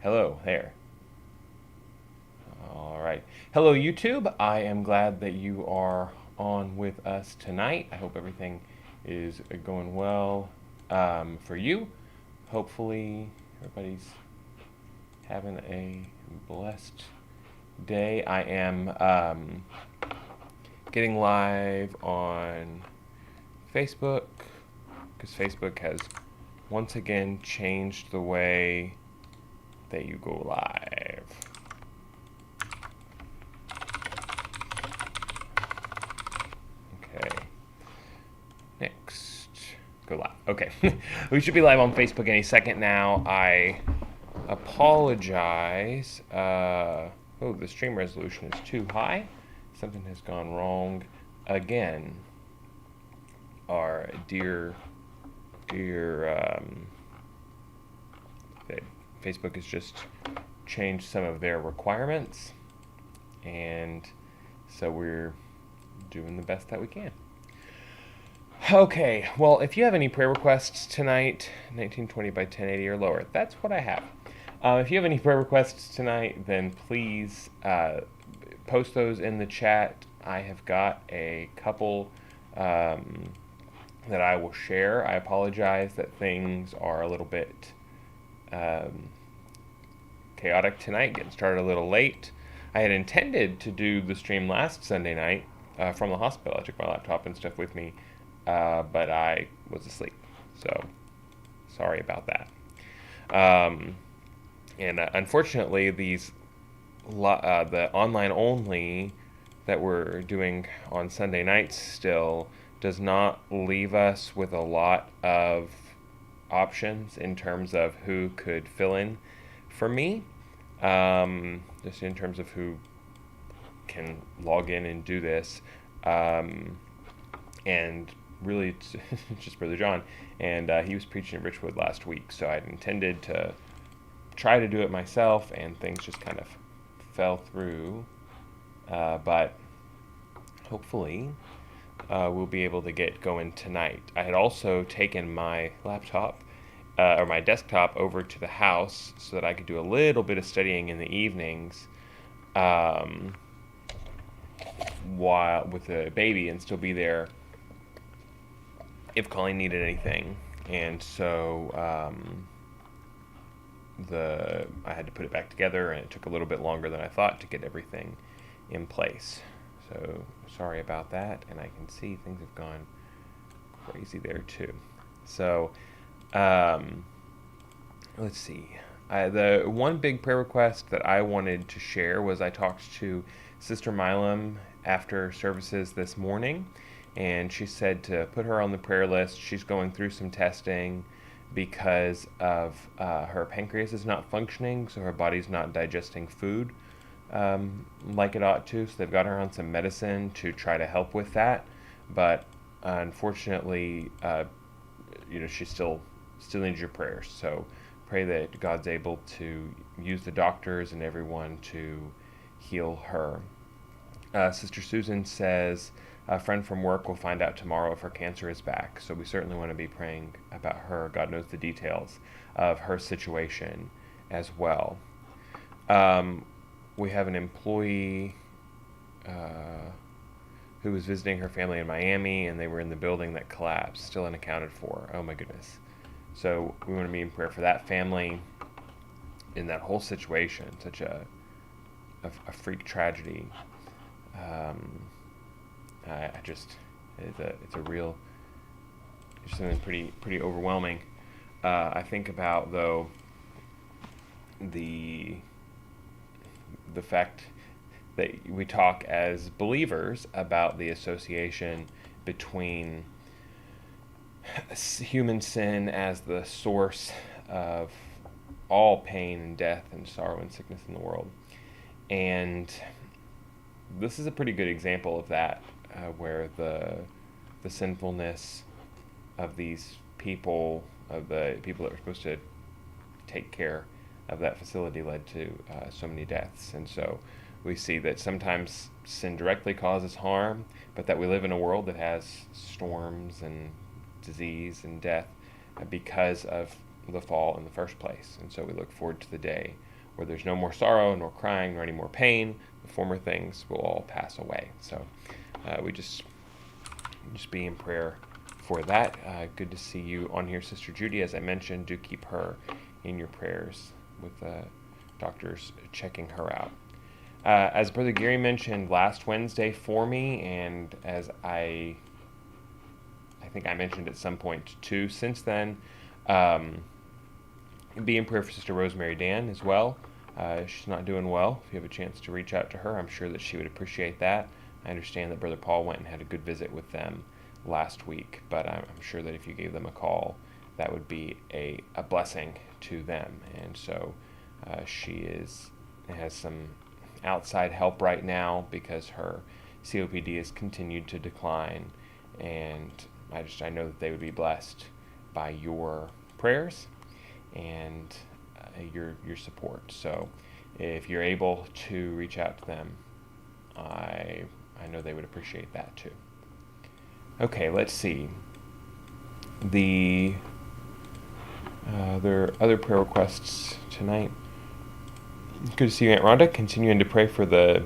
Hello there. All right. Hello, YouTube. I am glad that you are on with us tonight. I hope everything is going well for you. Hopefully, everybody's having a blessed day. I am getting live on Facebook because Facebook has once again changed the way that you go live. Okay. Next. Go live. Okay. We should be live on Facebook any second now. I apologize. The stream resolution is too high. Something has gone wrong again. Our dear Facebook has just changed some of their requirements, and so we're doing the best that we can. Okay, well, if you have any prayer requests tonight, 1920 by 1080 or lower, that's what I have. If you have any prayer requests tonight, then please post those in the chat. I have got a couple that I will share. I apologize that things are a little bit chaotic tonight, getting started a little late. I had intended to do the stream last Sunday night from the hospital. I took my laptop and stuff with me, but I was asleep. So sorry about that. And unfortunately, the online only that we're doing on Sunday nights still does not leave us with a lot of options in terms of who could fill in for me. Just in terms of who can log in and do this. And really, it's just Brother John. And he was preaching at Richwood last week, so I'd intended to try to do it myself, and things just kind of fell through. But hopefully, we'll be able to get going tonight. I had also taken my laptop or my desktop over to the house so that I could do a little bit of studying in the evenings while with the baby and still be there if Colleen needed anything. And so I had to put it back together, and it took a little bit longer than I thought to get everything in place. So sorry about that, and I can see things have gone crazy there too. So let's see. The one big prayer request that I wanted to share was I talked to Sister Milam after services this morning, and she said to put her on the prayer list. She's going through some testing because of her pancreas is not functioning, so her body's not digesting food like it ought to. So they've got her on some medicine to try to help with that, but unfortunately, she still needs your prayers. So pray that God's able to use the doctors and everyone to heal her. Sister Susan says a friend from work will find out tomorrow if her cancer is back. So we certainly want to be praying about her. God knows the details of her situation as well. We have an employee who was visiting her family in Miami, and they were in the building that collapsed, still unaccounted for. Oh my goodness. So we want to be in prayer for that family in that whole situation, such a freak tragedy. It's a real, it's something pretty overwhelming. I think about though the fact that we talk as believers about the association between human sin as the source of all pain and death and sorrow and sickness in the world. And this is a pretty good example of that, where the sinfulness of these people, of the people that were supposed to take care of that facility, led to so many deaths. And so we see that sometimes sin directly causes harm, but that we live in a world that has storms and disease and death because of the fall in the first place. And so we look forward to the day where there's no more sorrow, nor crying, nor any more pain. The former things will all pass away. So we just be in prayer for that. Good to see you on here, Sister Judy. As I mentioned, do keep her in your prayers with doctors checking her out. As Brother Gary mentioned last Wednesday for me, and as I think I mentioned at some point too since then, be in prayer for Sister Rosemary Dan as well. She's not doing well. If you have a chance to reach out to her, I'm sure that she would appreciate that. I understand that Brother Paul went and had a good visit with them last week, but I'm sure that if you gave them a call, that would be a blessing to them. And so she has some outside help right now because her COPD has continued to decline, and I know that they would be blessed by your prayers and your support. So if you're able to reach out to them, I know they would appreciate that too. Okay, let's see. There are other prayer requests tonight. Good to see you, Aunt Rhonda. Continuing to pray for the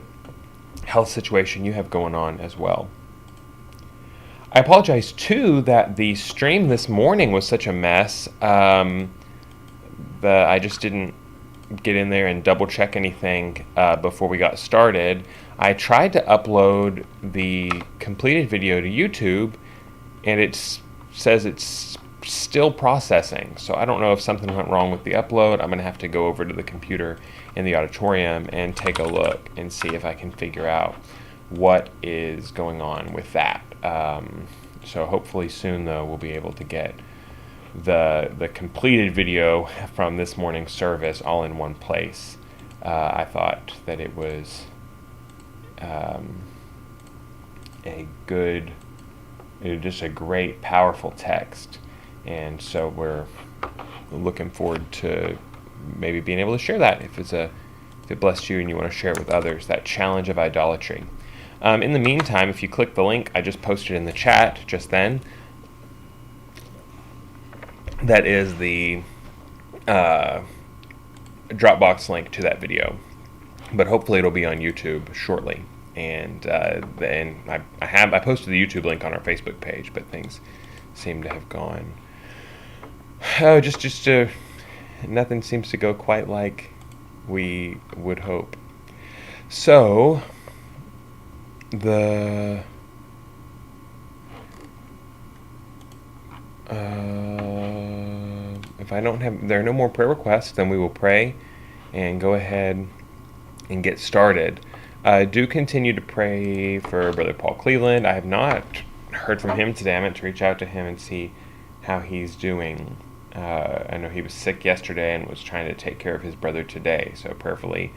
health situation you have going on as well. I apologize too that the stream this morning was such a mess. That I just didn't get in there and double check anything before we got started. I tried to upload the completed video to YouTube, and it says it's still processing. So I don't know if something went wrong with the upload. I'm going to have to go over to the computer in the auditorium and take a look and see if I can figure out what is going on with that. So hopefully soon, though, we'll be able to get the completed video from this morning's service all in one place. I thought that it was just a great, powerful text, and so we're looking forward to maybe being able to share that if it blessed you and you want to share it with others. That challenge of idolatry. In the meantime, if you click the link I just posted in the chat just then, that is the Dropbox link to that video, but hopefully it'll be on YouTube shortly. And then I posted the YouTube link on our Facebook page, but things seem to have gone. Nothing seems to go quite like we would hope. So if there are no more prayer requests, then we will pray and go ahead and get started. Do continue to pray for Brother Paul Cleveland. I have not heard from him today. I meant to reach out to him and see how he's doing. I know he was sick yesterday and was trying to take care of his brother today, so prayerfully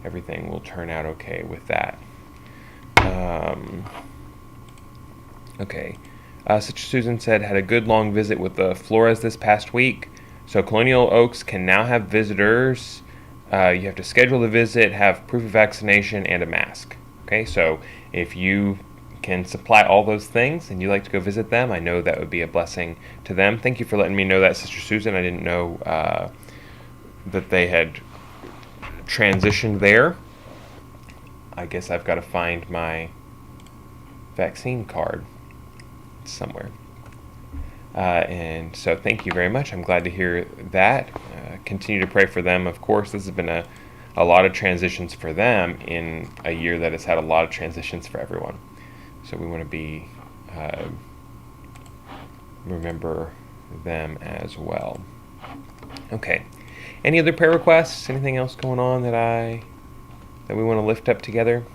everything will turn out okay with that. Okay. Sister Susan said, had a good long visit with the Flores this past week. So Colonial Oaks can now have visitors. You have to schedule the visit, have proof of vaccination, and a mask. Okay, so if you can supply all those things and you like to go visit them, I know that would be a blessing to them. Thank you for letting me know that, Sister Susan. I didn't know that they had transitioned there. I guess I've got to find my vaccine card somewhere. And so thank you very much. I'm glad to hear that. Continue to pray for them. Of course, this has been a lot of transitions for them in a year that has had a lot of transitions for everyone. So we want to remember them as well. Okay. Any other prayer requests? Anything else going on that we want to lift up together?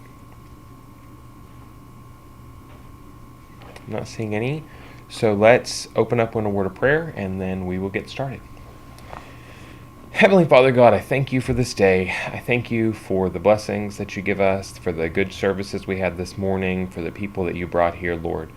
I'm not seeing any. So let's open up in a word of prayer, and then we will get started. Heavenly Father God, I thank you for this day. I thank you for the blessings that you give us, for the good services we had this morning, for the people that you brought here, Lord,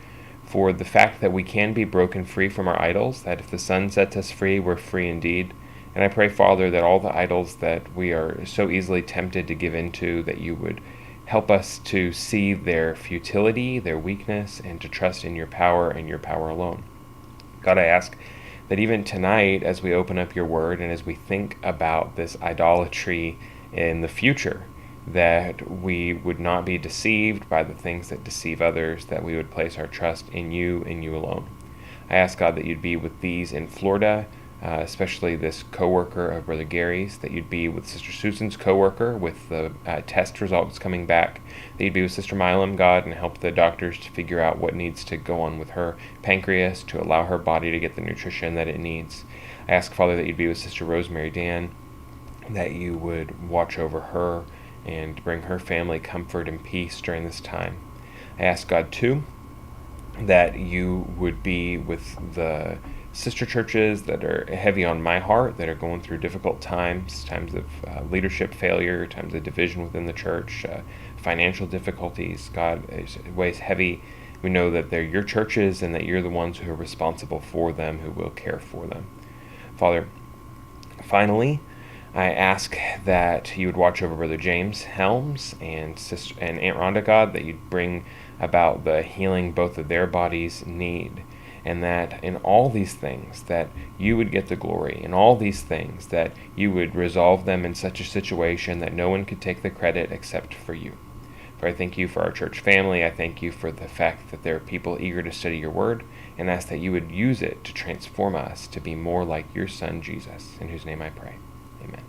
for the fact that we can be broken free from our idols, that if the Son sets us free, we're free indeed. And I pray, Father, that all the idols that we are so easily tempted to give into, that you would help us to see their futility, their weakness, and to trust in your power and your power alone. God, I ask that even tonight, as we open up your word and as we think about this idolatry in the future, that we would not be deceived by the things that deceive others, that we would place our trust in you and you alone. I ask, God, that you'd be with these in Florida, especially this coworker of Brother Gary's, that you'd be with Sister Susan's coworker with the test results coming back, that you'd be with Sister Milam, God, and help the doctors to figure out what needs to go on with her pancreas to allow her body to get the nutrition that it needs. I ask, Father, that you'd be with Sister Rosemary Dan, that you would watch over her and bring her family comfort and peace during this time. I ask, God, too, that you would be with the sister churches that are heavy on my heart, that are going through difficult times, times of leadership failure, times of division within the church, financial difficulties. God, it weighs heavy. We know that they're your churches and that you're the ones who are responsible for them, who will care for them. Father, finally, I ask that you would watch over Brother James Helms and Aunt Rhonda, God, that you'd bring about the healing both of their bodies need, and that in all these things that you would get the glory, in all these things that you would resolve them in such a situation that no one could take the credit except for you. For I thank you for our church family. I thank you for the fact that there are people eager to study your word, and ask that you would use it to transform us to be more like your Son, Jesus, in whose name I pray. Amen.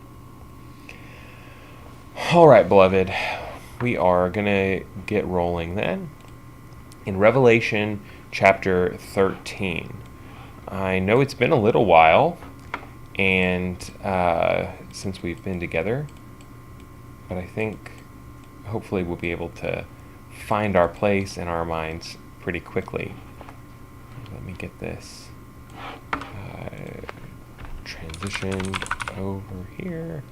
All right, beloved, we are going to get rolling then. In Revelation chapter 13. I know it's been a little while and since we've been together, but I think hopefully we'll be able to find our place in our minds pretty quickly. Let me get this transitioned over here.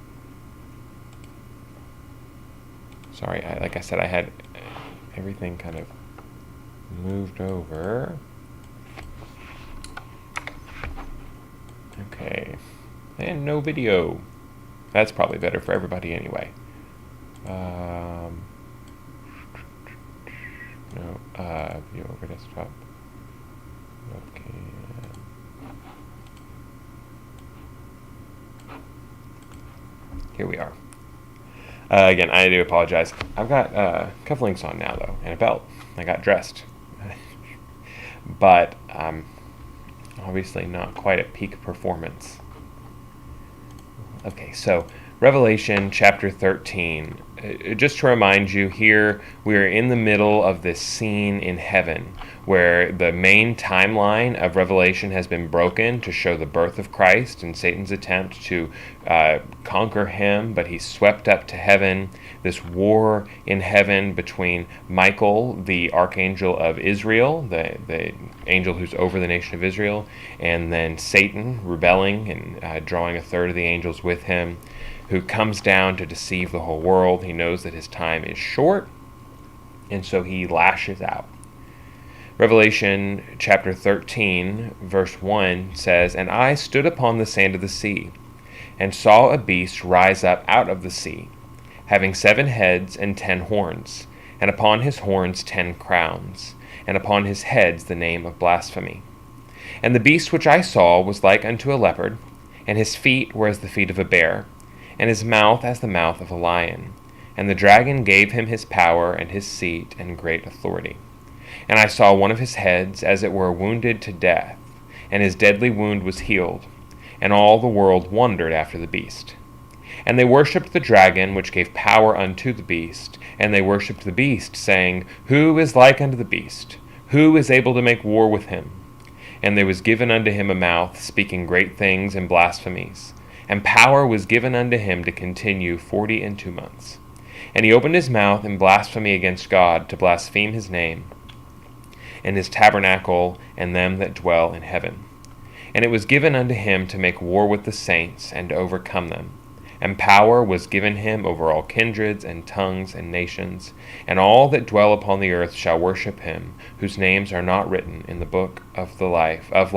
Sorry, like I said, I had everything kind of moved over. Okay. And no video. That's probably better for everybody anyway. View over desktop. Okay. Here we are. Again, I do apologize. I've got cufflinks on now, though, and a belt. I got dressed. But obviously not quite at peak performance. Okay, so Revelation chapter 13. Just to remind you, here we are in the middle of this scene in heaven where the main timeline of Revelation has been broken to show the birth of Christ and Satan's attempt to conquer him, but he's swept up to heaven. This war in heaven between Michael, the archangel of Israel, the angel who's over the nation of Israel, and then Satan rebelling and drawing a third of the angels with him, who comes down to deceive the whole world. He knows that his time is short, and so he lashes out. Revelation chapter 13, verse 1 says, "And I stood upon the sand of the sea, and saw a beast rise up out of the sea, having 7 heads and 10 horns, and upon his horns 10 crowns, and upon his heads the name of blasphemy. And the beast which I saw was like unto a leopard, and his feet were as the feet of a bear, and his mouth as the mouth of a lion. And the dragon gave him his power and his seat and great authority. And I saw one of his heads as it were wounded to death, and his deadly wound was healed. And all the world wondered after the beast. And they worshipped the dragon, which gave power unto the beast, and they worshipped the beast, saying, Who is like unto the beast? Who is able to make war with him? And there was given unto him a mouth, speaking great things and blasphemies. And power was given unto him to continue 42 months. And he opened his mouth in blasphemy against God, to blaspheme his name, and his tabernacle, and them that dwell in heaven. And it was given unto him to make war with the saints, and to overcome them. And power was given him over all kindreds, and tongues, and nations. And all that dwell upon the earth shall worship him, whose names are not written in the book of the life of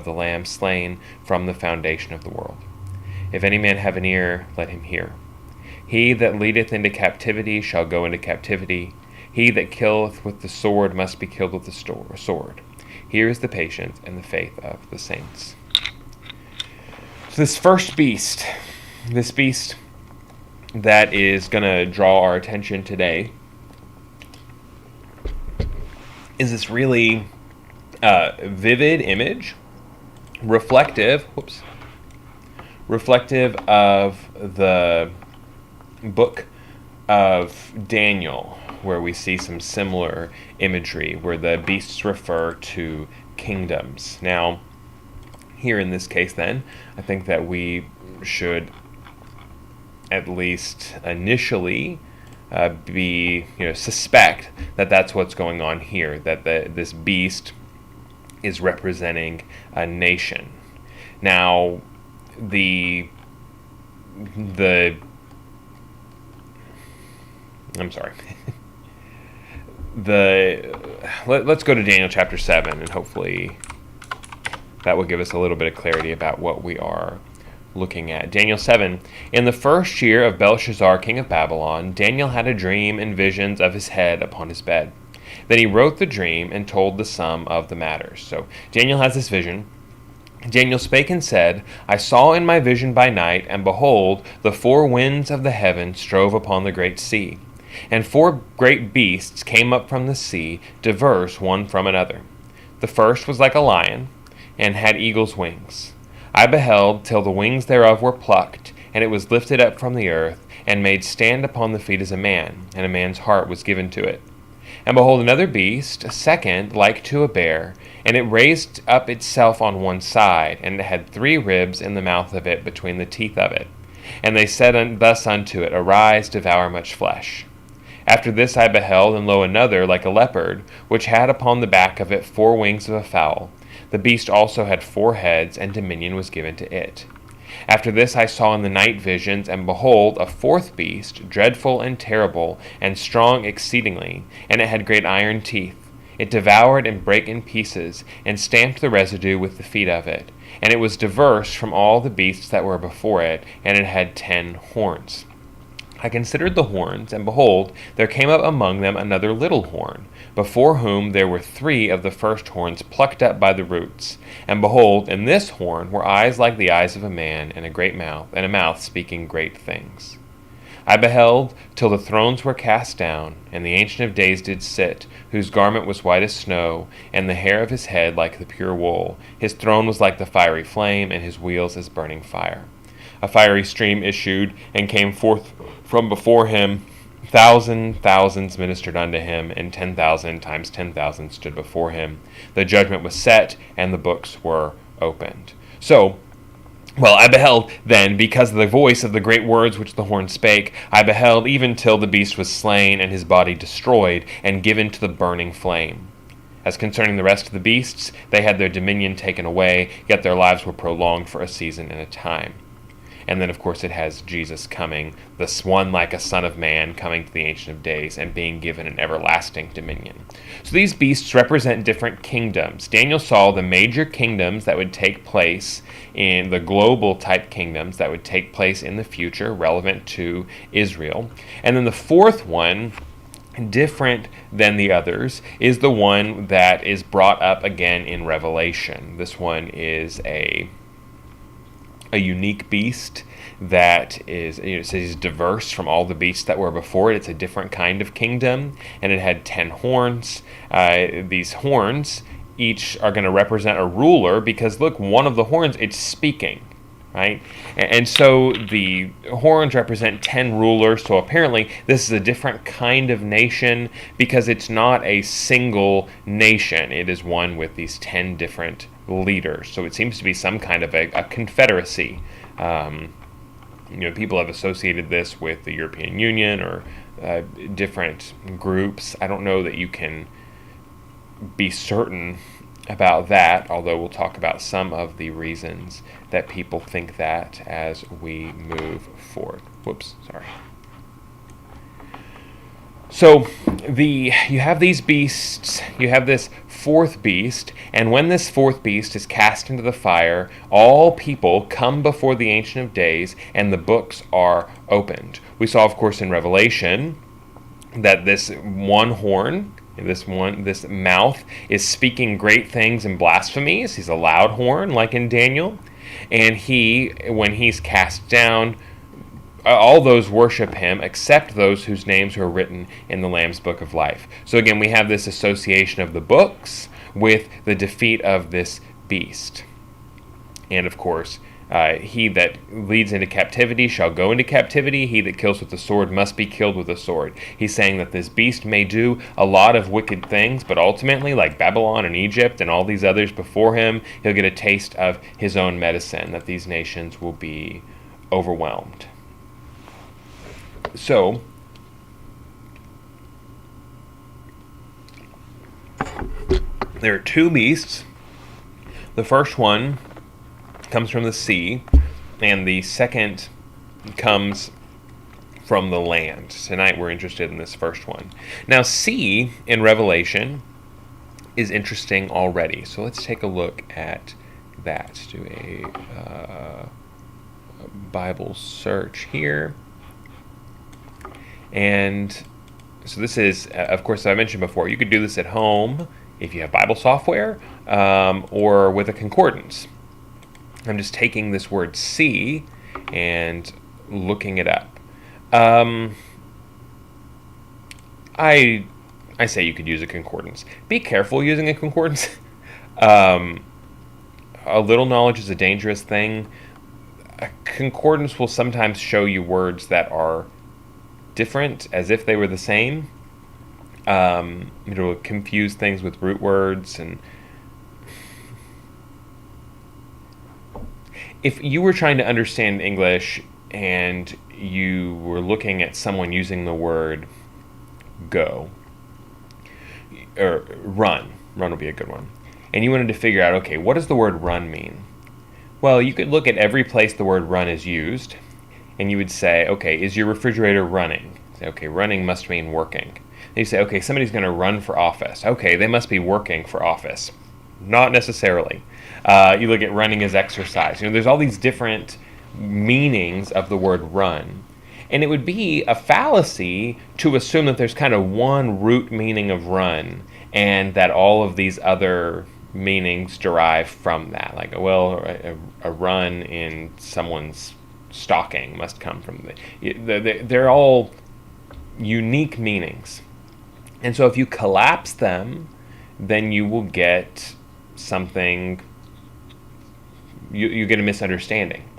the Lamb slain from the foundation of the world. If any man have an ear, let him hear. He that leadeth into captivity shall go into captivity. He that killeth with the sword must be killed with the sword. Here is the patience and the faith of the saints." this first beast, this beast that is going to draw our attention today, is this really vivid image, reflective of the book of Daniel, where we see some similar imagery, where the beasts refer to kingdoms. Now, here in this case, then, I think that we should at least initially suspect that that's what's going on here, that this beast is representing a nation. Now, I'm sorry. Let's go to Daniel chapter 7, and hopefully that will give us a little bit of clarity about what we are looking at. Daniel 7. In the first year of Belshazzar, king of Babylon, Daniel had a dream and visions of his head upon his bed. Then he wrote the dream and told the sum of the matters. So Daniel has this vision. Daniel spake and said, I saw in my vision by night, and behold, the four winds of the heaven strove upon the great sea. And four great beasts came up from the sea, diverse one from another. The first was like a lion, and had eagle's wings. I beheld till the wings thereof were plucked, and it was lifted up from the earth, and made stand upon the feet as a man, and a man's heart was given to it. And behold, another beast, a second, like to a bear, and it raised up itself on one side, and it had 3 ribs in the mouth of it between the teeth of it. And they said thus unto it, Arise, devour much flesh. After this I beheld, and lo, another, like a leopard, which had upon the back of it 4 wings of a fowl. The beast also had 4 heads, and dominion was given to it. After this I saw in the night visions, and behold, a 4th beast, dreadful and terrible, and strong exceedingly, and it had great iron teeth. It devoured and brake in pieces, and stamped the residue with the feet of it. And it was diverse from all the beasts that were before it, and it had 10 horns. I considered the horns, and behold, there came up among them another little horn, before whom there were 3 of the first horns plucked up by the roots. And behold, in this horn were eyes like the eyes of a man, and a great mouth, and a mouth speaking great things. I beheld till the thrones were cast down, and the Ancient of Days did sit, whose garment was white as snow, and the hair of his head like the pure wool. His throne was like the fiery flame, and his wheels as burning fire. A fiery stream issued, and came forth from before him. Thousands ministered unto him, and 10,000 times 10,000 stood before him. The judgment was set, and the books were opened. So, I beheld then, because of the voice of the great words which the horn spake, I beheld even till the beast was slain, and his body destroyed, and given to the burning flame. As concerning the rest of the beasts, they had their dominion taken away, yet their lives were prolonged for a season and a time. And then, of course, it has Jesus coming, this one like a son of man, coming to the Ancient of Days and being given an everlasting dominion. So these beasts represent different kingdoms. Daniel saw the major kingdoms that would take place in the global type kingdoms that would take place in the future, relevant to Israel. And then the 4th one, different than the others, is the one that is brought up again in Revelation. This one is a unique beast that is, it says diverse from all the beasts that were before it. It's a different kind of kingdom, and it had 10 horns. These horns each are going to represent a ruler, because look, one of the horns, it's speaking, right? And so the horns represent 10 rulers. So apparently this is a different kind of nation, because it's not a single nation. It is one with these 10 different leaders. So it seems to be some kind of a confederacy. People have associated this with the European Union or different groups. I don't know that you can be certain about that, although we'll talk about some of the reasons that people think that as we move forward. So you have these beasts, you have this 4th beast, and when this 4th beast is cast into the fire, all people come before the Ancient of Days, and the books are opened. We saw, of course, in Revelation that this one horn, this mouth, is speaking great things and blasphemies. He's a loud horn, like in Daniel. And he, when he's cast down, all those worship him except those whose names are written in the Lamb's Book of Life. So again, we have this association of the books with the defeat of this beast. And of course, he that leads into captivity shall go into captivity. He that kills with the sword must be killed with a sword. He's saying that this beast may do a lot of wicked things, but ultimately, like Babylon and Egypt and all these others before him, he'll get a taste of his own medicine, that these nations will be overwhelmed. So, there are two beasts. The first one comes from the sea, and the second comes from the land. Tonight we're interested in this first one. Now, sea in Revelation is interesting already, so let's take a look at that. Do a Bible search here. And so this is, of course, I mentioned before, you could do this at home if you have Bible software, or with a concordance. I'm just taking this word sea and looking it up. I say you could use a concordance. Be careful using a concordance. A little knowledge is a dangerous thing. A concordance will sometimes show you words that are different as if they were the same. It'll confuse things with root words. And if you were trying to understand English and you were looking at someone using the word go, or run would be a good one, and you wanted to figure out, okay, what does the word run mean? Well, you could look at every place the word run is used, and you would say, okay, is your refrigerator running? Say, okay, running must mean working. And you say, okay, somebody's going to run for office. Okay, they must be working for office. Not necessarily. You look at running as exercise. There's all these different meanings of the word run. And it would be a fallacy to assume that there's kind of one root meaning of run and that all of these other meanings derive from that. Like, well, a run in someone's stocking must come from they're all unique meanings. And so if you collapse them, then you will get something, you get a misunderstanding.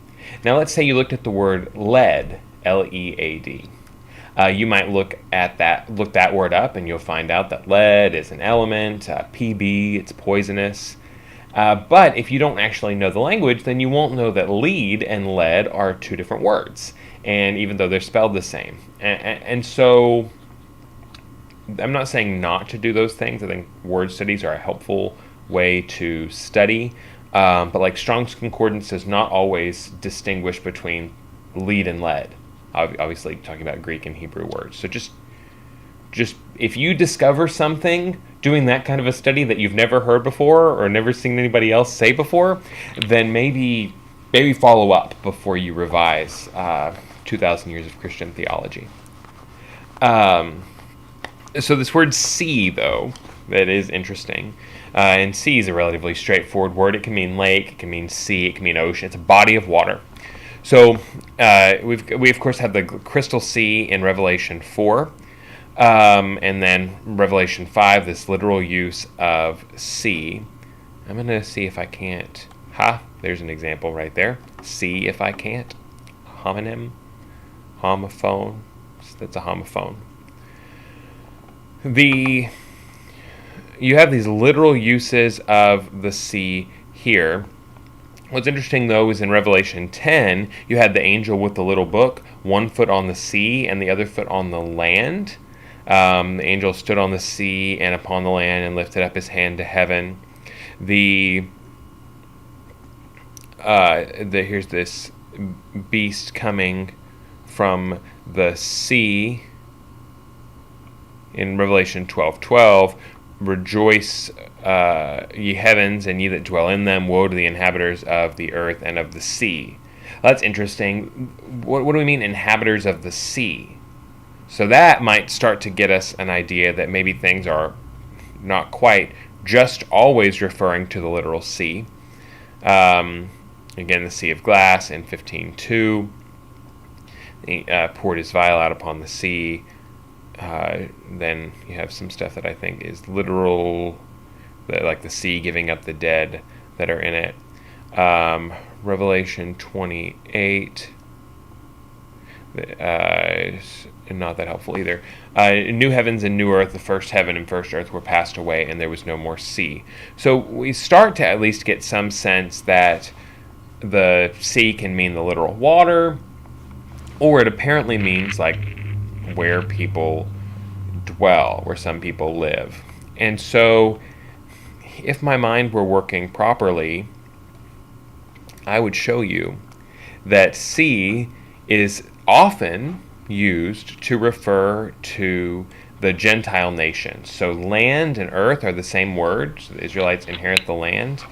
Now let's say you looked at the word lead, L-E-A-D. You might look that word up, and you'll find out that lead is an element, Pb, it's poisonous. But if you don't actually know the language, then you won't know that lead and lead are two different words, and even though they're spelled the same. And so I'm not saying not to do those things. I think word studies are a helpful way to study, but like Strong's Concordance does not always distinguish between lead and lead. Obviously talking about Greek and Hebrew words. So just if you discover something doing that kind of a study that you've never heard before or never seen anybody else say before, then maybe follow up before you revise 2,000 years of Christian theology. So this word sea, though, that is interesting. And sea is a relatively straightforward word. It can mean lake, it can mean sea, it can mean ocean. It's a body of water. So we of course have the crystal sea in Revelation 4, and then Revelation 5, this literal use of sea. I'm going to see if I can't. There's an example right there. See if I can't. Homonym, homophone. That's a homophone. You have these literal uses of the sea here. What's interesting, though, is in Revelation 10, you had the angel with the little book, one foot on the sea and the other foot on the land. The angel stood on the sea and upon the land and lifted up his hand to heaven. Here's this beast coming from the sea in Revelation 12:12. Rejoice, ye heavens, and ye that dwell in them. Woe to the inhabitants of the earth and of the sea. That's interesting. What do we mean, inhabitants of the sea? So that might start to get us an idea that maybe things are not quite just always referring to the literal sea. Again, the sea of glass in 15:2. He poured his vial out upon the sea. Then you have some stuff that I think is literal, like the sea giving up the dead that are in it. Revelation 28. Not that helpful either. New heavens and new earth, the first heaven and first earth were passed away, and there was no more sea. So we start to at least get some sense that the sea can mean the literal water, or it apparently means like where people dwell, where some people live. And so if my mind were working properly, I would show you that sea is often used to refer to the Gentile nations. So land and earth are the same word. So the Israelites inherit the land.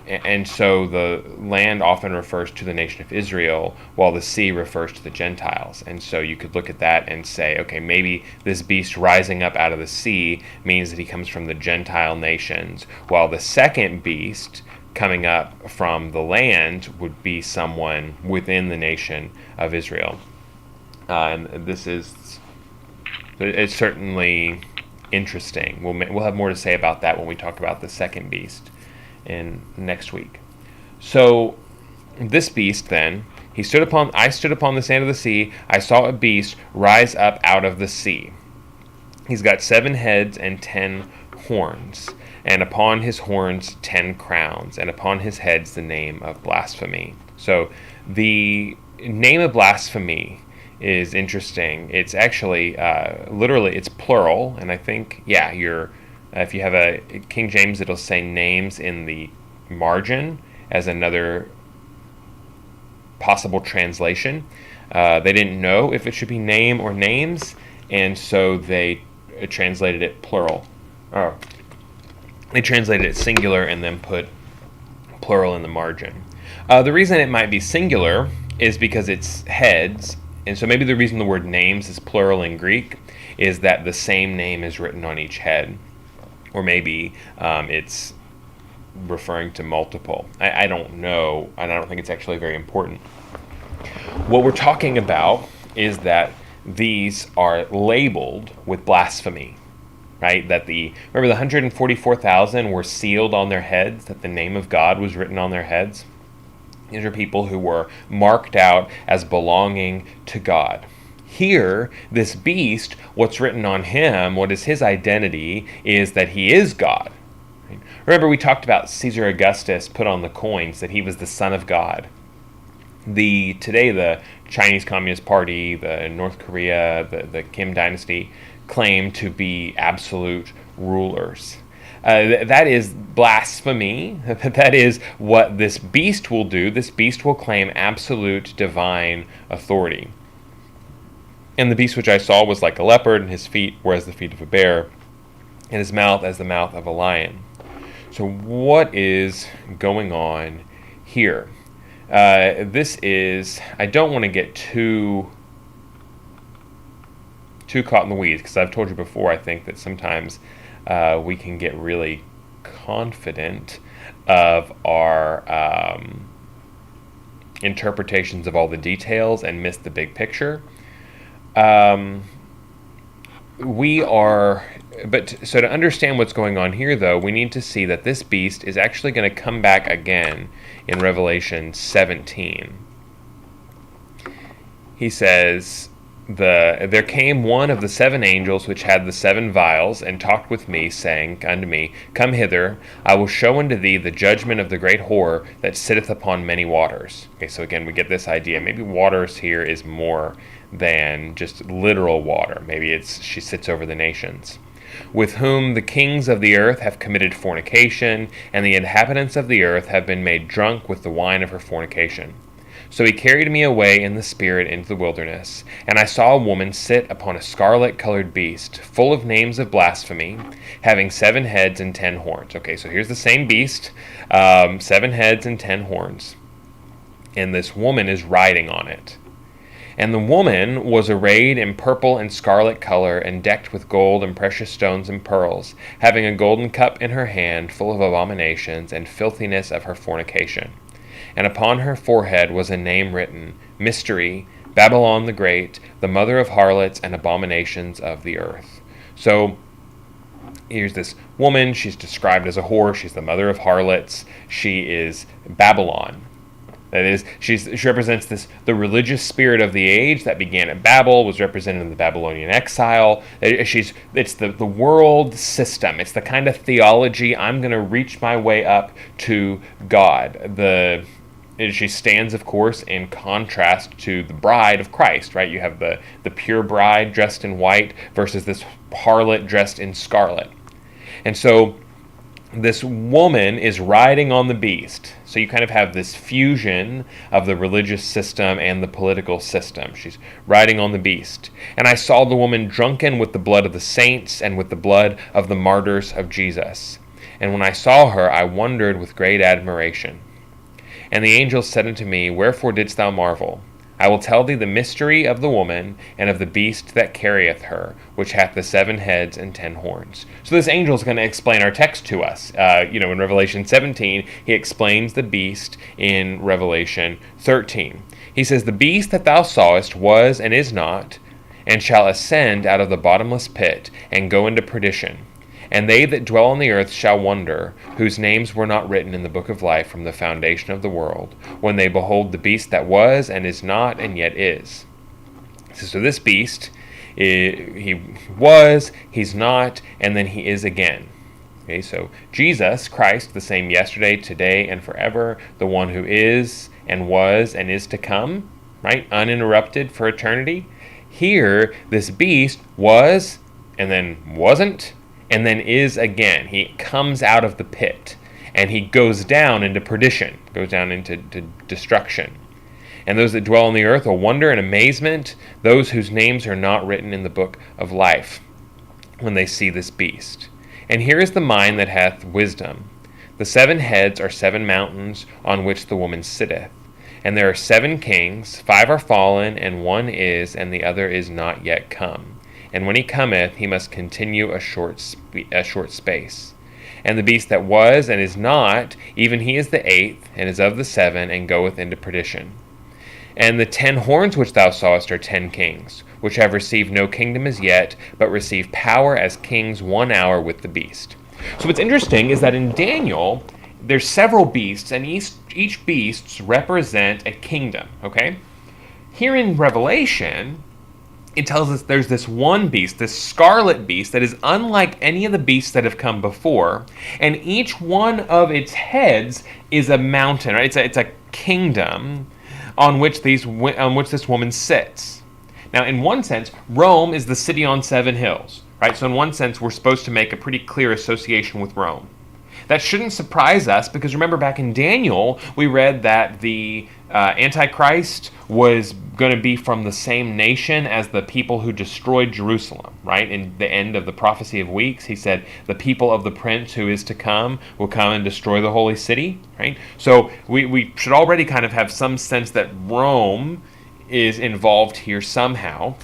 And so the land often refers to the nation of Israel, while the sea refers to the Gentiles. And so you could look at that and say, okay, maybe this beast rising up out of the sea means that he comes from the Gentile nations, while the second beast coming up from the land would be someone within the nation of Israel. And it's certainly interesting. We'll have more to say about that when we talk about the second beast in next week. So this beast then, I stood upon the sand of the sea. I saw a beast rise up out of the sea. He's got 7 heads and 10 horns, and upon his horns 10 crowns, and upon his heads the name of blasphemy. So the name of blasphemy is interesting. It's actually literally it's plural, and I think if you have a King James, it'll say names in the margin as another possible translation. They didn't know if it should be name or names, and so they translated it plural. They translated it singular and then put plural in the margin. The reason it might be singular is because it's heads, and so maybe the reason the word names is plural in Greek is that the same name is written on each head. Or maybe it's referring to multiple. I don't know, and I don't think it's actually very important. What we're talking about is that these are labeled with blasphemy, right? Remember the 144,000 were sealed on their heads, that the name of God was written on their heads? These are people who were marked out as belonging to God. Here, this beast, what's written on him, what is his identity, is that he is God. Remember, we talked about Caesar Augustus put on the coins that he was the son of God. Today, the Chinese Communist Party, the North Korea, the Kim dynasty, claim to be absolute rulers. That is blasphemy. That is what this beast will do. This beast will claim absolute divine authority. And the beast which I saw was like a leopard, and his feet were as the feet of a bear, and his mouth as the mouth of a lion. So what is going on here? I don't want to get too caught in the weeds, because I've told you before, I think that sometimes we can get really confident of our interpretations of all the details and miss the big picture. So to understand what's going on here, though, we need to see that this beast is actually going to come back again in Revelation 17. He says, there came one of the 7 angels which had the 7 vials, and talked with me, saying unto me, Come hither, I will show unto thee the judgment of the great whore that sitteth upon many waters. Okay, so again, we get this idea. Maybe waters here is more than just literal water. Maybe she sits over the nations. With whom the kings of the earth have committed fornication, and the inhabitants of the earth have been made drunk with the wine of her fornication. So he carried me away in the spirit into the wilderness, and I saw a woman sit upon a scarlet-colored beast, full of names of blasphemy, having 7 heads and 10 horns. Okay, so here's the same beast, 7 heads and 10 horns. And this woman is riding on it. And the woman was arrayed in purple and scarlet color, and decked with gold and precious stones and pearls, having a golden cup in her hand, full of abominations and filthiness of her fornication. and upon her forehead was a name written, Mystery, Babylon the Great, the mother of harlots and abominations of the earth. So here's this woman. She's described as a whore. She's the mother of harlots. She is Babylon. That is, she represents the religious spirit of the age that began at Babel, was represented in the Babylonian exile. It's the world system. It's the kind of theology, I'm going to reach my way up to God. She stands, of course, in contrast to the bride of Christ, right? You have the pure bride dressed in white versus this harlot dressed in scarlet. And so this woman is riding on the beast. So you kind of have this fusion of the religious system and the political system. She's riding on the beast. And I saw the woman drunken with the blood of the saints and with the blood of the martyrs of Jesus. And when I saw her, I wondered with great admiration. And the angel said unto me, Wherefore didst thou marvel? I will tell thee the mystery of the woman and of the beast that carrieth her, which hath the 7 heads and 10 horns. So this angel is going to explain our text to us. In Revelation 17, he explains the beast in Revelation 13. He says, The beast that thou sawest was and is not, and shall ascend out of the bottomless pit, and go into perdition. And they that dwell on the earth shall wonder, whose names were not written in the book of life from the foundation of the world, when they behold the beast that was, and is not, and yet is. So this beast, he was, he's not, and then he is again. Okay, so Jesus Christ, the same yesterday, today, and forever, the one who is, and was, and is to come, right? Uninterrupted for eternity. Here, this beast was, and then wasn't, and then is again. He comes out of the pit, and he goes down into perdition, goes down into destruction. And those that dwell on the earth will wonder in amazement, those whose names are not written in the book of life, when they see this beast. And here is the mind that hath wisdom. The 7 heads are 7 mountains on which the woman sitteth. And there are 7 kings, 5 are fallen, and 1 is, and the other is not yet come. And when he cometh, he must continue a short space. And the beast that was and is not, even he is the 8th, and is of the 7, and goeth into perdition. And the 10 horns which thou sawest are 10 kings, which have received no kingdom as yet, but receive power as kings 1 hour with the beast. So what's interesting is that in Daniel, there's several beasts, and each beast represent a kingdom, okay? Here in Revelation, it tells us there's this one beast, this scarlet beast, that is unlike any of the beasts that have come before, and each one of its heads is a mountain, right? It's a kingdom on which this woman sits. Now, in one sense, Rome is the city on 7 hills, right? So in one sense, we're supposed to make a pretty clear association with Rome. That shouldn't surprise us, because remember back in Daniel, we read that the Antichrist was going to be from the same nation as the people who destroyed Jerusalem, right? In the end of the prophecy of weeks, he said, the people of the prince who is to come will come and destroy the holy city, right? So we should already kind of have some sense that Rome is involved here somehow.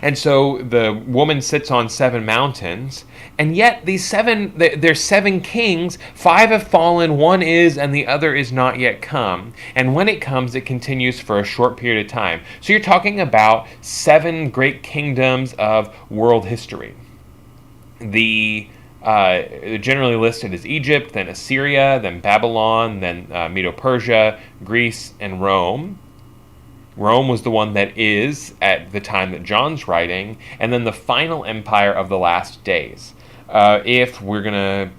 And so the woman sits on 7 mountains, and yet there's 7 kings, 5 have fallen, 1 is, and the other is not yet come. And when it comes, it continues for a short period of time. So you're talking about 7 great kingdoms of world history. The generally listed as Egypt, then Assyria, then Babylon, then Medo-Persia, Greece, and Rome. Rome was the one that is at the time that John's writing, and then the final empire of the last days. If we're going to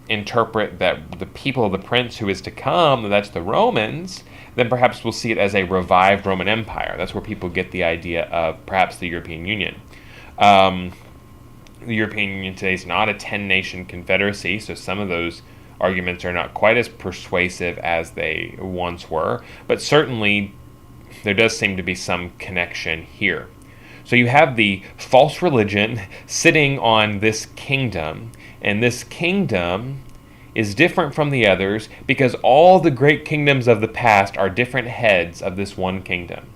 interpret that the people of the prince who is to come, that's the Romans, then perhaps we'll see it as a revived Roman Empire. That's where people get the idea of perhaps the European Union. The European Union today is not a 10-nation confederacy, so some of those arguments are not quite as persuasive as they once were, but certainly there does seem to be some connection here. So you have the false religion sitting on this kingdom, and this kingdom is different from the others because all the great kingdoms of the past are different heads of this one kingdom.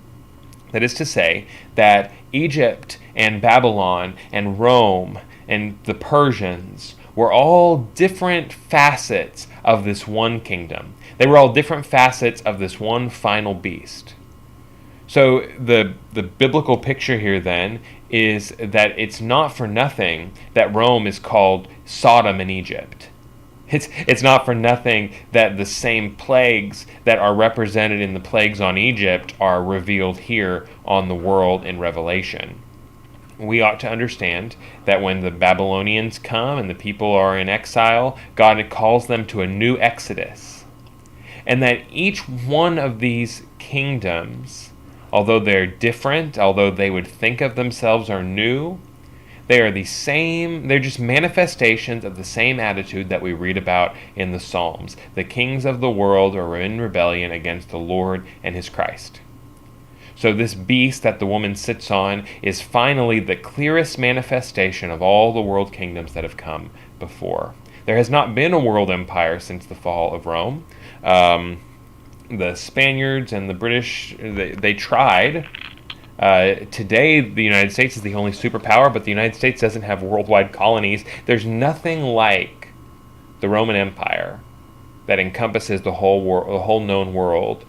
That is to say that Egypt and Babylon and Rome and the Persians were all different facets of this one kingdom. They were all different facets of this one final beast. So the biblical picture here then is that it's not for nothing that Rome is called Sodom in Egypt. It's not for nothing that the same plagues that are represented in the plagues on Egypt are revealed here on the world in Revelation. We ought to understand that when the Babylonians come and the people are in exile, God calls them to a new exodus. And that each one of these kingdoms, although they're different, although they would think of themselves are new, they are the same, they're just manifestations of the same attitude that we read about in the Psalms. The kings of the world are in rebellion against the Lord and his Christ. So this beast that the woman sits on is finally the clearest manifestation of all the world kingdoms that have come before. There has not been a world empire since the fall of Rome. The Spaniards and the British, they tried. Today, the United States is the only superpower, but the United States doesn't have worldwide colonies. There's nothing like the Roman Empire that encompasses the whole known world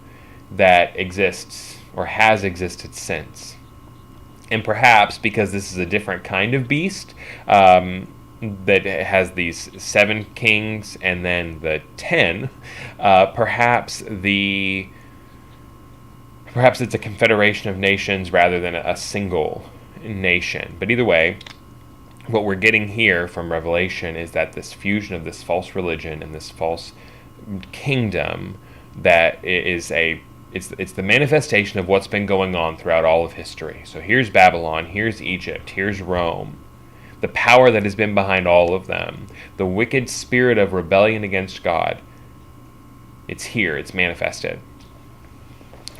that exists or has existed since. And perhaps because this is a different kind of beast, that has these 7 kings and then the 10, perhaps it's a confederation of nations rather than a single nation. But either way, what we're getting here from Revelation is that this fusion of this false religion and this false kingdom that is it's the manifestation of what's been going on throughout all of history. So here's Babylon, here's Egypt, here's Rome. The power that has been behind all of them, the wicked spirit of rebellion against God, it's here, it's manifested.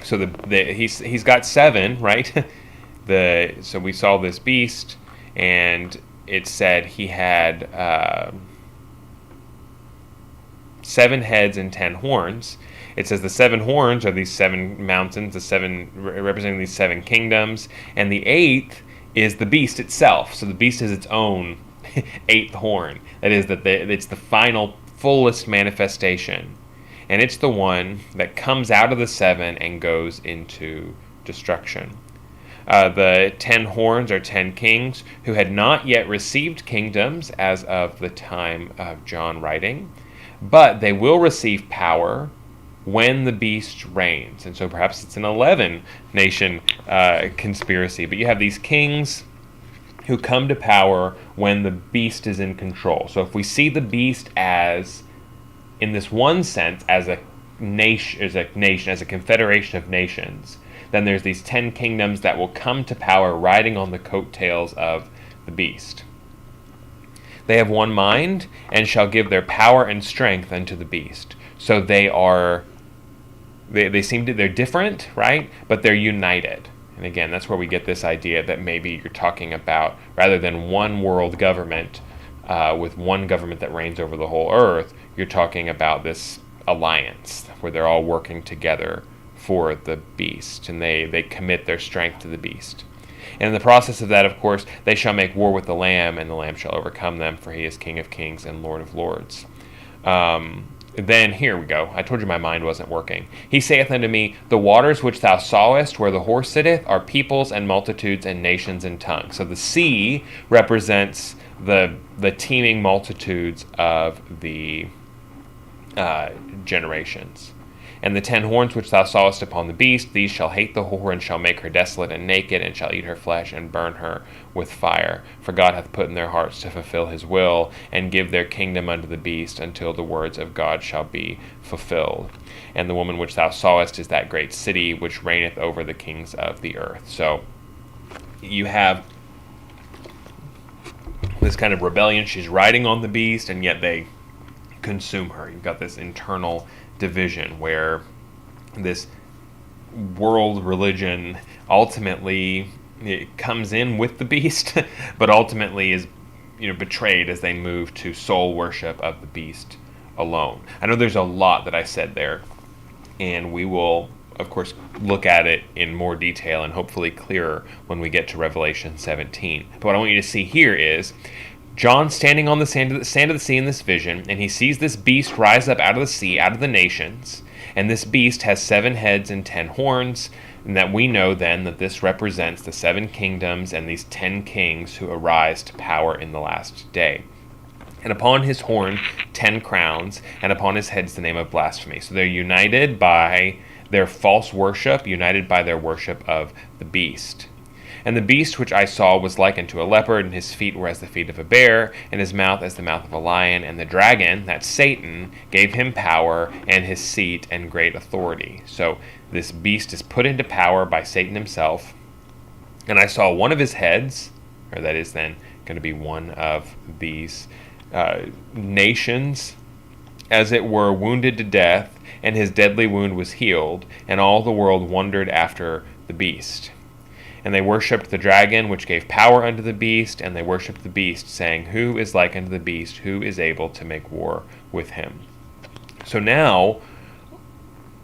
So he's got 7, right? So we saw this beast, and it said he had 7 heads and 10 horns. It says the 7 horns are these 7 mountains, the 7 representing these 7 kingdoms, and the 8th is the beast itself. So the beast is its own 8th horn. That is, it's the final, fullest manifestation. And it's the one that comes out of the 7 and goes into destruction. The 10 horns are 10 kings who had not yet received kingdoms as of the time of John writing, but they will receive power when the beast reigns. And so perhaps it's an 11-nation conspiracy. But you have these kings who come to power when the beast is in control. So if we see the beast as, in this one sense, as a nation, as a confederation of nations, then there's these 10 kingdoms that will come to power riding on the coattails of the beast. They have one mind and shall give their power and strength unto the beast. So they're different, right? But they're united. And again, that's where we get this idea that maybe you're talking about, rather than one world government with one government that reigns over the whole earth, you're talking about this alliance where they're all working together for the beast, and they commit their strength to the beast. And in the process of that, of course, they shall make war with the Lamb, and the Lamb shall overcome them, for he is King of kings and Lord of lords. Then, here we go. I told you my mind wasn't working. He saith unto me, the waters which thou sawest, where the horse sitteth, are peoples and multitudes and nations and tongues. So the sea represents the teeming multitudes of the generations. And the 10 horns which thou sawest upon the beast, these shall hate the whore, and shall make her desolate and naked, and shall eat her flesh, and burn her with fire. For God hath put in their hearts to fulfill his will, and give their kingdom unto the beast, until the words of God shall be fulfilled. And the woman which thou sawest is that great city, which reigneth over the kings of the earth. So you have this kind of rebellion. She's riding on the beast, and yet they consume her. You've got this internal division where this world religion ultimately it comes in with the beast, but ultimately is betrayed as they move to soul worship of the beast alone. I know there's a lot that I said there, and we will of course look at it in more detail and hopefully clearer when we get to Revelation 17. But what I want you to see here is John standing on the sand of the sea in this vision, and he sees this beast rise up out of the sea, out of the nations. And this beast has 7 heads and 10 horns, and that we know then that this represents the 7 kingdoms and these 10 kings who arise to power in the last day. And upon his horn 10 crowns, and upon his heads the name of blasphemy. So they're united by their false worship, united by their worship of the beast. And the beast which I saw was like unto a leopard, and his feet were as the feet of a bear, and his mouth as the mouth of a lion. And the dragon, that's Satan, gave him power and his seat and great authority. So this beast is put into power by Satan himself. And I saw one of his heads, or that is then going to be one of these nations, as it were, wounded to death, and his deadly wound was healed, and all the world wondered after the beast. And they worshipped the dragon, which gave power unto the beast, and they worshipped the beast, saying, Who is like unto the beast? Who is able to make war with him? So now,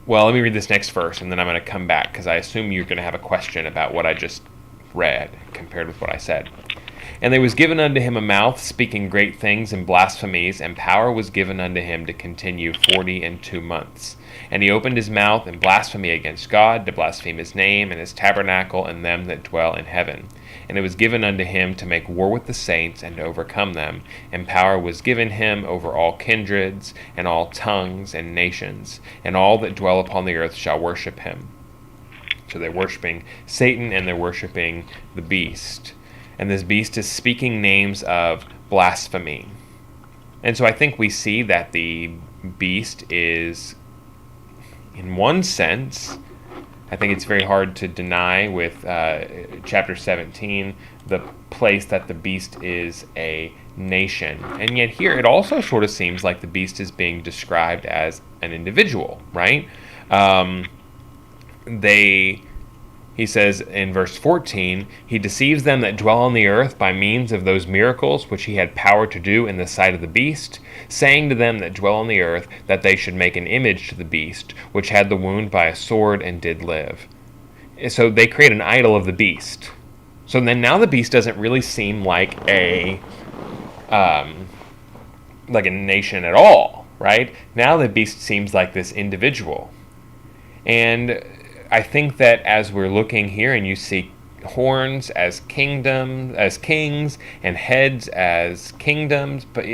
well, let me read this next verse, and then I'm going to come back, because I assume you're going to have a question about what I just read, compared with what I said. And there was given unto him a mouth, speaking great things and blasphemies, and power was given unto him to continue 42 months. And he opened his mouth in blasphemy against God, to blaspheme his name, and his tabernacle, and them that dwell in heaven. And it was given unto him to make war with the saints, and to overcome them. And power was given him over all kindreds, and all tongues, and nations. And all that dwell upon the earth shall worship him. So they're worshiping Satan, and they're worshiping the beast. And this beast is speaking names of blasphemy. And so I think we see that the beast is, in one sense, I think it's very hard to deny with chapter 17, the place that the beast is a nation. And yet here it also sort of seems like the beast is being described as an individual, right? He says in verse 14, he deceives them that dwell on the earth by means of those miracles which he had power to do in the sight of the beast, saying to them that dwell on the earth that they should make an image to the beast, which had the wound by a sword and did live. So they create an idol of the beast. So then now the beast doesn't really seem like a nation at all, right? Now the beast seems like this individual. And I think that as we're looking here and you see horns as kingdoms, as kings, and heads as kingdoms, but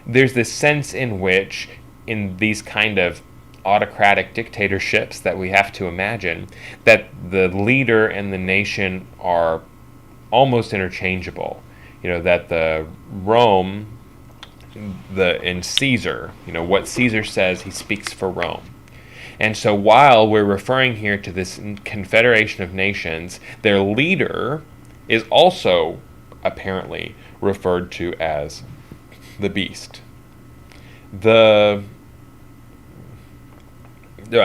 there's this sense in which in these kind of autocratic dictatorships that we have to imagine that the leader and the nation are almost interchangeable. That the Rome, in Caesar, what Caesar says, he speaks for Rome. And so while we're referring here to this confederation of nations, their leader is also apparently referred to as the beast. I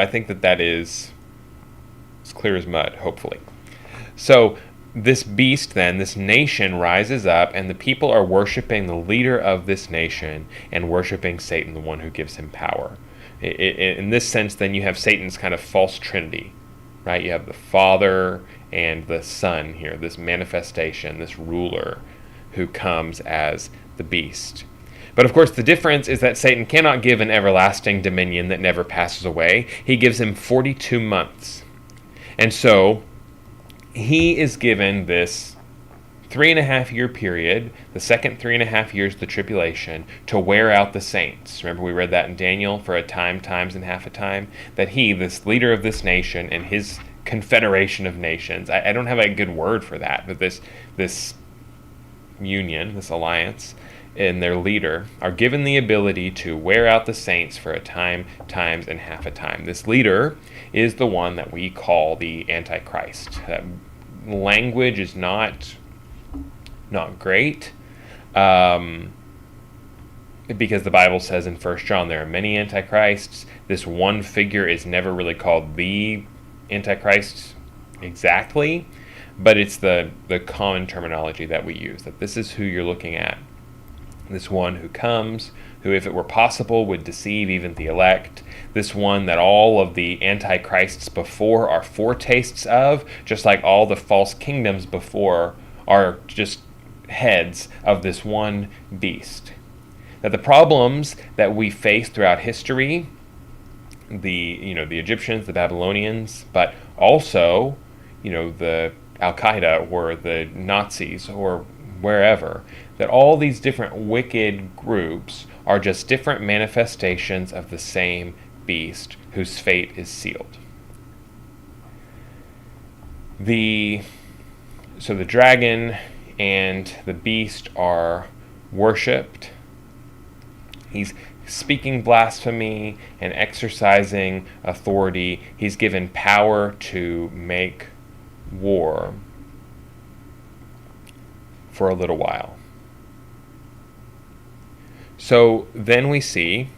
think that is as clear as mud, hopefully. So this beast then, this nation rises up, and the people are worshiping the leader of this nation and worshiping Satan, the one who gives him power. In this sense, then, you have Satan's kind of false trinity, right? You have the Father and the Son here, this manifestation, this ruler who comes as the beast. But of course, the difference is that Satan cannot give an everlasting dominion that never passes away. He gives him 42 months. And so he is given this 3.5-year period, the second 3.5 years of the tribulation, to wear out the saints. Remember we read that in Daniel, for a time, times, and half a time, that he, this leader of this nation and his confederation of nations, I don't have a good word for that, but this union, this alliance, and their leader are given the ability to wear out the saints for a time, times, and half a time. This leader is the one that we call the Antichrist. Language is not great, because the Bible says in 1 John there are many antichrists. This one figure is never really called the Antichrist exactly, but it's the common terminology that we use, that this is who you're looking at. This one who comes, who, if it were possible, would deceive even the elect. This one that all of the antichrists before are foretastes of, just like all the false kingdoms before are just heads of this one beast. That the problems that we face throughout history, the Egyptians, the Babylonians, but also the Al-Qaeda or the Nazis or wherever, that all these different wicked groups are just different manifestations of the same beast whose fate is sealed. So the dragon and the beast are worshipped. He's speaking blasphemy and exercising authority. He's given power to make war for a little while. So then we see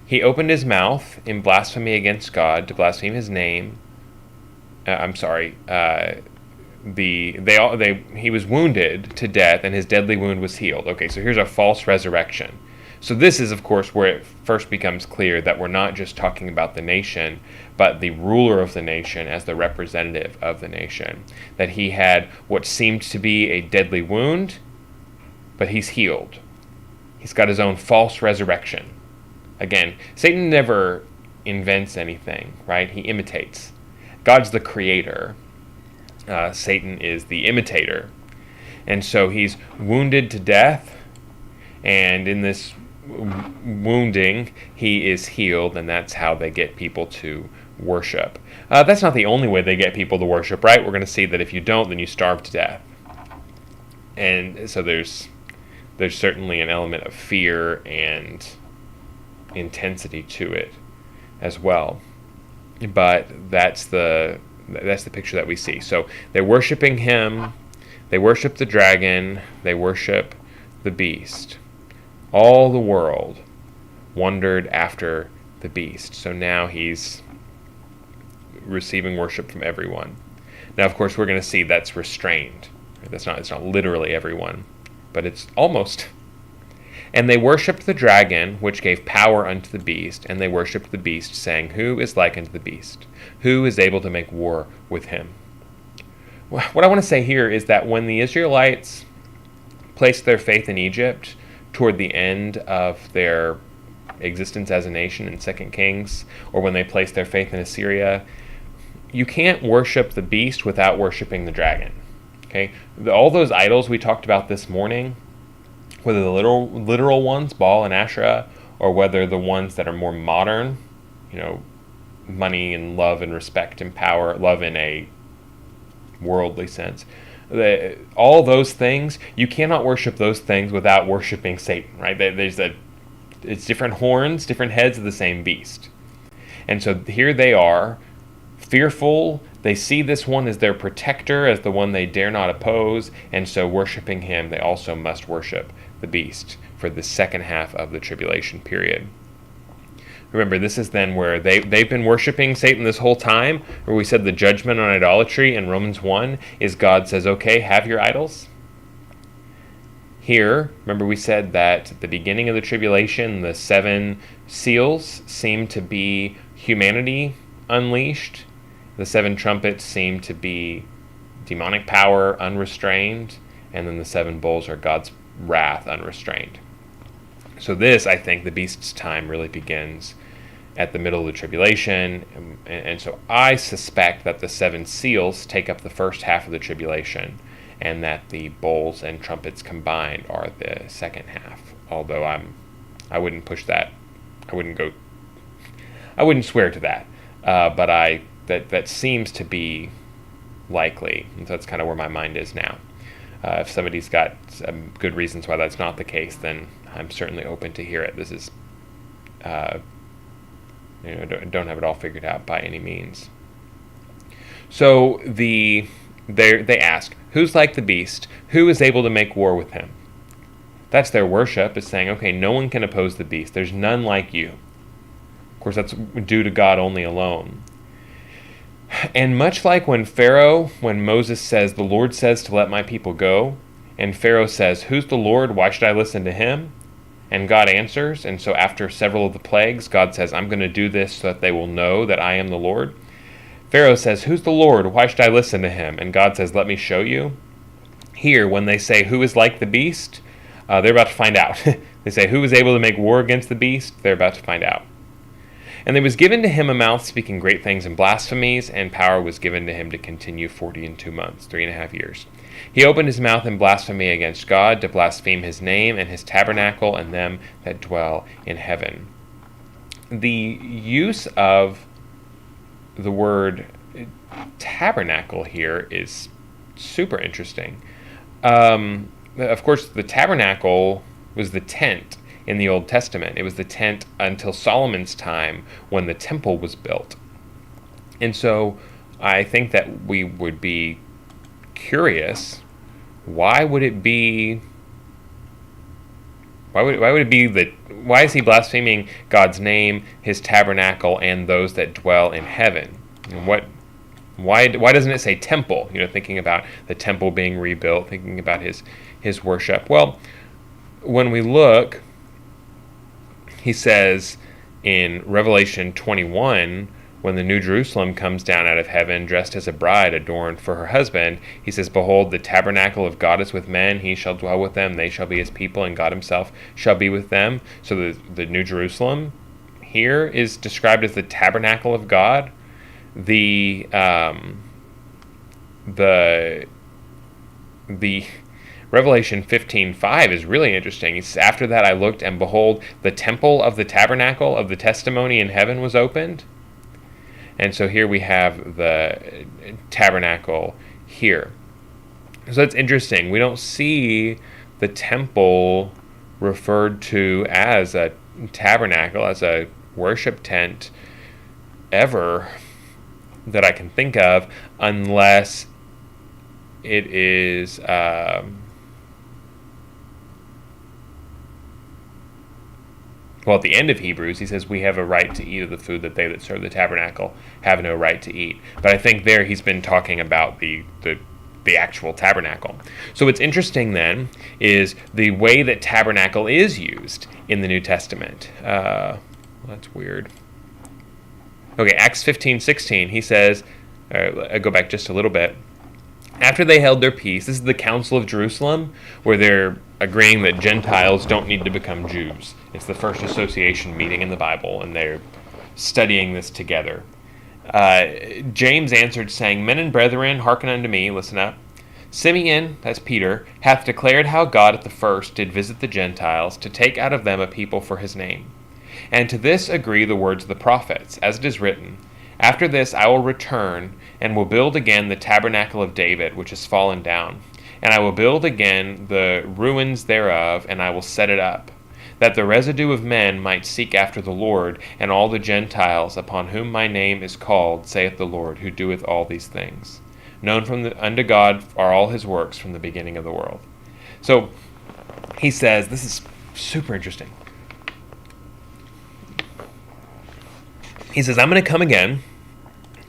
he opened his mouth in blasphemy against God to blaspheme his name. He was wounded to death, and his deadly wound was healed. Okay, so here's a false resurrection. So this is, of course, where it first becomes clear that we're not just talking about the nation, but the ruler of the nation as the representative of the nation. That he had what seemed to be a deadly wound, but he's healed. He's got his own false resurrection. Again, Satan never invents anything, right? He imitates. God's the creator. Satan is the imitator. And so he's wounded to death, and in this wounding, he is healed, and that's how they get people to worship. That's not the only way they get people to worship, right? We're going to see that if you don't, then you starve to death. And so there's certainly an element of fear and intensity to it as well. But that's the picture that we see. So they're worshiping him, they worship the dragon, they worship the beast. All the world wondered after the beast. So now he's receiving worship from everyone. Now, of course, we're going to see that's restrained. It's not literally everyone, but it's almost. And they worshipped the dragon, which gave power unto the beast, and they worshipped the beast, saying, Who is like unto the beast? Who is able to make war with him? What I want to say here is that when the Israelites placed their faith in Egypt toward the end of their existence as a nation in 2 Kings, or when they placed their faith in Assyria, you can't worship the beast without worshiping the dragon. Okay? All those idols we talked about this morning, whether the literal ones, Baal and Asherah, or whether the ones that are more modern, money and love and respect and power, love in a worldly sense, all those things, you cannot worship those things without worshiping Satan, right? It's different horns, different heads of the same beast. And so here they are, fearful. They see this one as their protector, as the one they dare not oppose, and so worshiping him, they also must worship the beast for the second half of the tribulation period. Remember, this is then where they've been worshiping Satan this whole time, where we said the judgment on idolatry in Romans 1 is God says, okay, have your idols. Here, remember we said that at the beginning of the tribulation, the 7 seals seem to be humanity unleashed. The 7 trumpets seem to be demonic power unrestrained, and then the 7 bowls are God's wrath unrestrained. So this, I think, the beast's time really begins at the middle of the tribulation, and so I suspect that the 7 seals take up the first half of the tribulation, and that the bowls and trumpets combined are the second half. Although I wouldn't push that. I wouldn't swear to that. But that seems to be likely, and so that's kind of where my mind is now. If somebody's got some good reasons why that's not the case, then I'm certainly open to hear it. This is, don't have it all figured out by any means. So they ask, who's like the beast? Who is able to make war with him? That's their worship, is saying, okay, no one can oppose the beast. There's none like you. Of course, that's due to God only alone. And much like when Moses says, the Lord says to let my people go, and Pharaoh says, who's the Lord? Why should I listen to him? And God answers, and so after several of the plagues, God says, I'm going to do this so that they will know that I am the Lord. Pharaoh says, who's the Lord? Why should I listen to him? And God says, let me show you. here, when they say, who is like the beast, they're about to find out. They say, who is able to make war against the beast? They're about to find out. And there was given to him a mouth speaking great things and blasphemies, and power was given to him to continue 42 months, 3.5 years. He opened his mouth in blasphemy against God, to blaspheme his name and his tabernacle and them that dwell in heaven. The use of the word tabernacle here is super interesting. Of course, the tabernacle was the tent in the Old Testament. It was the tent until Solomon's time when the temple was built. And so I think that we would be curious, why is he blaspheming God's name, his tabernacle, and those that dwell in heaven? And why doesn't it say temple? Thinking about the temple being rebuilt, thinking about his worship. Well, when we look, he says in Revelation 21, when the New Jerusalem comes down out of heaven, dressed as a bride adorned for her husband, he says, behold, the tabernacle of God is with men. He shall dwell with them. They shall be his people, and God himself shall be with them. So the New Jerusalem here is described as the tabernacle of God. The Revelation 15:5 is really interesting. It's, after that I looked, and behold, the temple of the tabernacle of the testimony in heaven was opened. And so here we have the tabernacle here. So that's interesting. We don't see the temple referred to as a tabernacle, as a worship tent, ever that I can think of, unless it is well, at the end of Hebrews, he says, we have a right to eat of the food that they that serve the tabernacle have no right to eat. But I think there he's been talking about the actual tabernacle. So what's interesting then is the way that tabernacle is used in the New Testament. That's weird. Okay, Acts 15:16, he says, I go back just a little bit. After they held their peace, this is the Council of Jerusalem, where they're agreeing that Gentiles don't need to become Jews. It's the first association meeting in the Bible, and they're studying this together. James answered, saying, Men and brethren, hearken unto me, listen up. Simeon, that's Peter, hath declared how God at the first did visit the Gentiles, to take out of them a people for his name. And to this agree the words of the prophets, as it is written, After this I will return, and will build again the tabernacle of David, which is fallen down. And I will build again the ruins thereof, and I will set it up, that the residue of men might seek after the Lord, and all the Gentiles, upon whom my name is called, saith the Lord, who doeth all these things. Known unto God are all his works from the beginning of the world. So he says, this is super interesting. He says, I'm going to come again,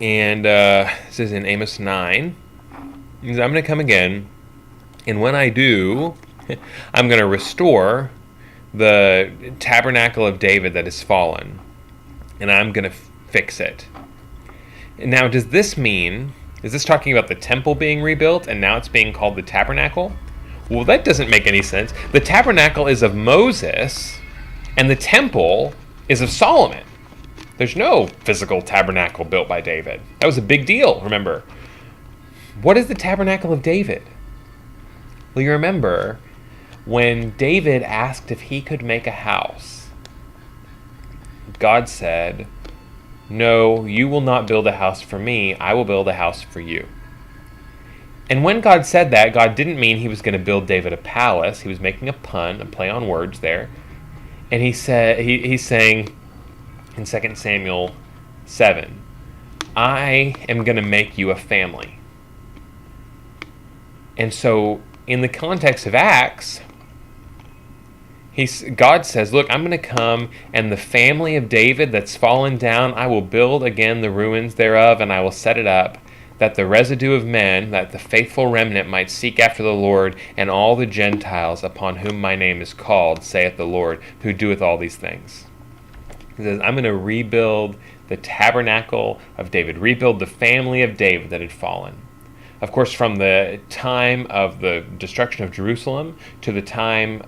and this is in Amos 9. He says, I'm going to come again, and when I do, I'm going to restore the tabernacle of David that has fallen, and I'm going to fix it. Now, does this mean, is this talking about the temple being rebuilt, and now it's being called the tabernacle? Well, that doesn't make any sense. The tabernacle is of Moses, and the temple is of Solomon. There's no physical tabernacle built by David. That was a big deal, remember. What is the tabernacle of David? Well, you remember when David asked if he could make a house, God said, no, you will not build a house for me. I will build a house for you. And when God said that, God didn't mean he was going to build David a palace. He was making a pun, a play on words there. And he said, he's saying in 2 Samuel 7, I am going to make you a family. And so in the context of Acts, God says, look, I'm going to come, and the family of David that's fallen down, I will build again the ruins thereof, and I will set it up, that the residue of men, that the faithful remnant might seek after the Lord, and all the Gentiles upon whom my name is called, saith the Lord, who doeth all these things. He says, I'm going to rebuild the tabernacle of David, rebuild the family of David that had fallen. Of course, from the time of the destruction of Jerusalem to the time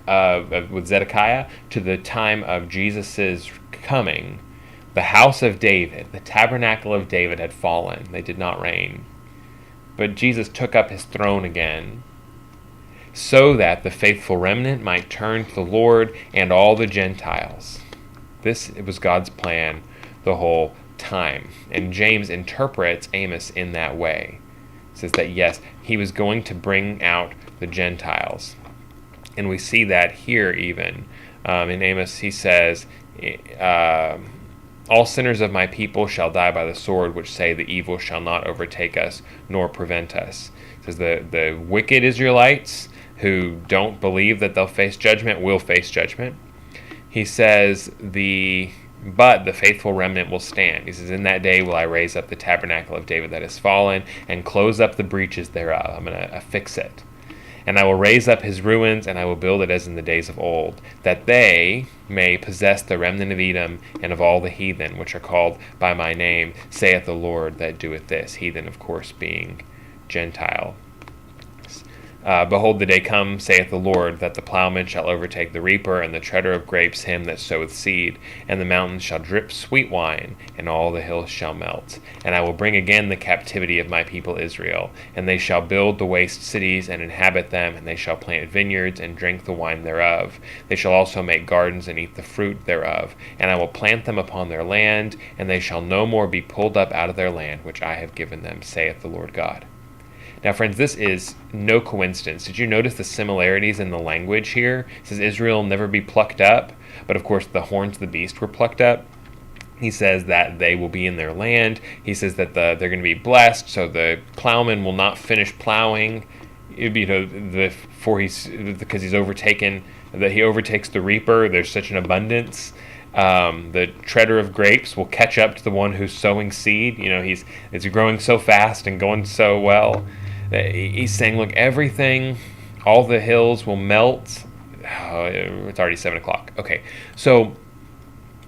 with Zedekiah to the time of Jesus' coming, the house of David, the tabernacle of David had fallen. They did not reign. But Jesus took up his throne again so that the faithful remnant might turn to the Lord and all the Gentiles. This was God's plan the whole time. And James interprets Amos in that way. He says that, yes, he was going to bring out the Gentiles. And we see that here even. In Amos, he says, all sinners of my people shall die by the sword, which say the evil shall not overtake us nor prevent us. It says the wicked Israelites who don't believe that they'll face judgment will face judgment. He says but the faithful remnant will stand. He says, in that day will I raise up the tabernacle of David that has fallen and close up the breaches thereof. I'm going to fix it. And I will raise up his ruins, and I will build it as in the days of old, that they may possess the remnant of Edom and of all the heathen, which are called by my name, saith the Lord that doeth this. Heathen, of course, being Gentile. Behold, the day comes, saith the Lord, that the plowman shall overtake the reaper, and the treader of grapes him that soweth seed. And the mountains shall drip sweet wine, and all the hills shall melt. And I will bring again the captivity of my people Israel. And they shall build the waste cities, and inhabit them, and they shall plant vineyards, and drink the wine thereof. They shall also make gardens, and eat the fruit thereof. And I will plant them upon their land, and they shall no more be pulled up out of their land, which I have given them, saith the Lord God. Now, friends, this is no coincidence. Did you notice the similarities in the language here? It says Israel will never be plucked up, but of course the horns of the beast were plucked up. He says that they will be in their land. He says that they're going to be blessed, so the plowman will not finish plowing. Because he's overtaken, that he overtakes the reaper. There's such an abundance. The treader of grapes will catch up to the one who's sowing seed. It's growing so fast and going so well. He's saying, look, everything, all the hills will melt. Oh, it's already 7 o'clock. Okay, so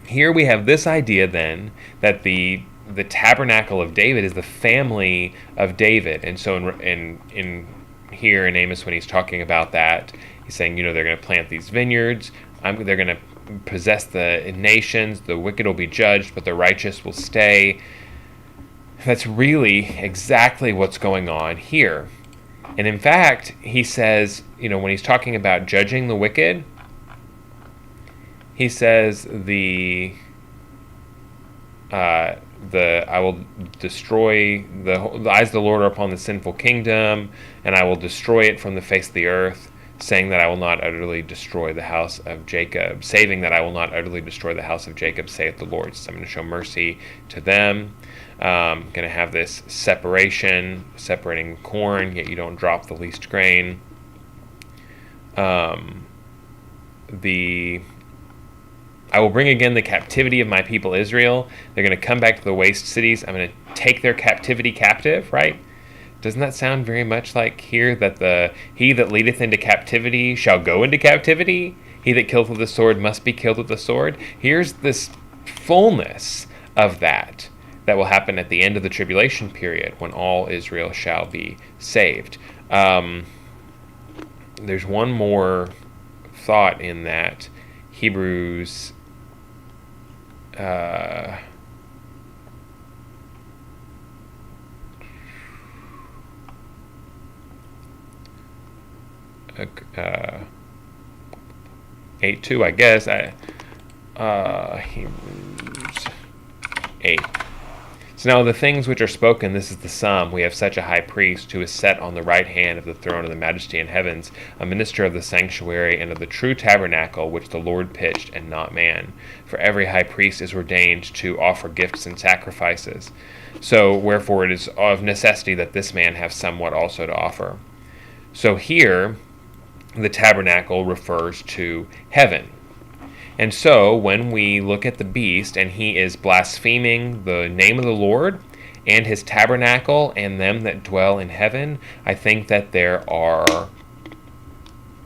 here we have this idea then that the tabernacle of David is the family of David. And so in here in Amos, when he's talking about that, he's saying, they're going to plant these vineyards. They're going to possess the nations. The wicked will be judged, but the righteous will stay. That's really exactly what's going on here. And in fact, he says, when he's talking about judging the wicked, he says I will destroy the eyes of the Lord are upon the sinful kingdom, and I will destroy it from the face of the earth, saying that I will not utterly destroy the house of Jacob, saving that I will not utterly destroy the house of Jacob, saith the Lord. So I'm going to show mercy to them. Going to have this separating corn, yet you don't drop the least grain. I will bring again the captivity of my people Israel. They're going to come back to the waste cities. I'm going to take their captivity captive, right? Doesn't that sound very much like here that he that leadeth into captivity shall go into captivity? He that killeth with the sword must be killed with the sword. Here's this fullness of that will happen at the end of the tribulation period when all Israel shall be saved. There's one more thought in that. Hebrews uh, 8:2, I guess. Hebrews 8. So now the things which are spoken, this is the sum. We have such a high priest who is set on the right hand of the throne of the majesty in heavens, a minister of the sanctuary and of the true tabernacle which the Lord pitched and not man. For every high priest is ordained to offer gifts and sacrifices. So wherefore it is of necessity that this man have somewhat also to offer. So here, the tabernacle refers to heaven. And so when we look at the beast and he is blaspheming the name of the Lord and his tabernacle and them that dwell in heaven, I think that there are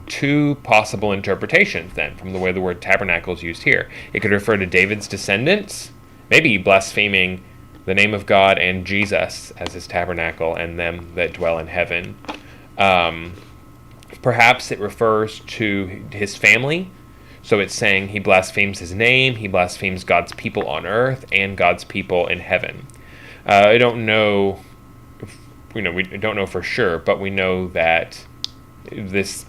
two possible interpretations then from the way the word tabernacle is used here. It could refer to David's descendants, maybe blaspheming the name of God and Jesus as his tabernacle and them that dwell in heaven. Perhaps it refers to his family. So it's saying he blasphemes his name, he blasphemes God's people on earth and God's people in heaven. I don't know, we don't know for sure, but we know that this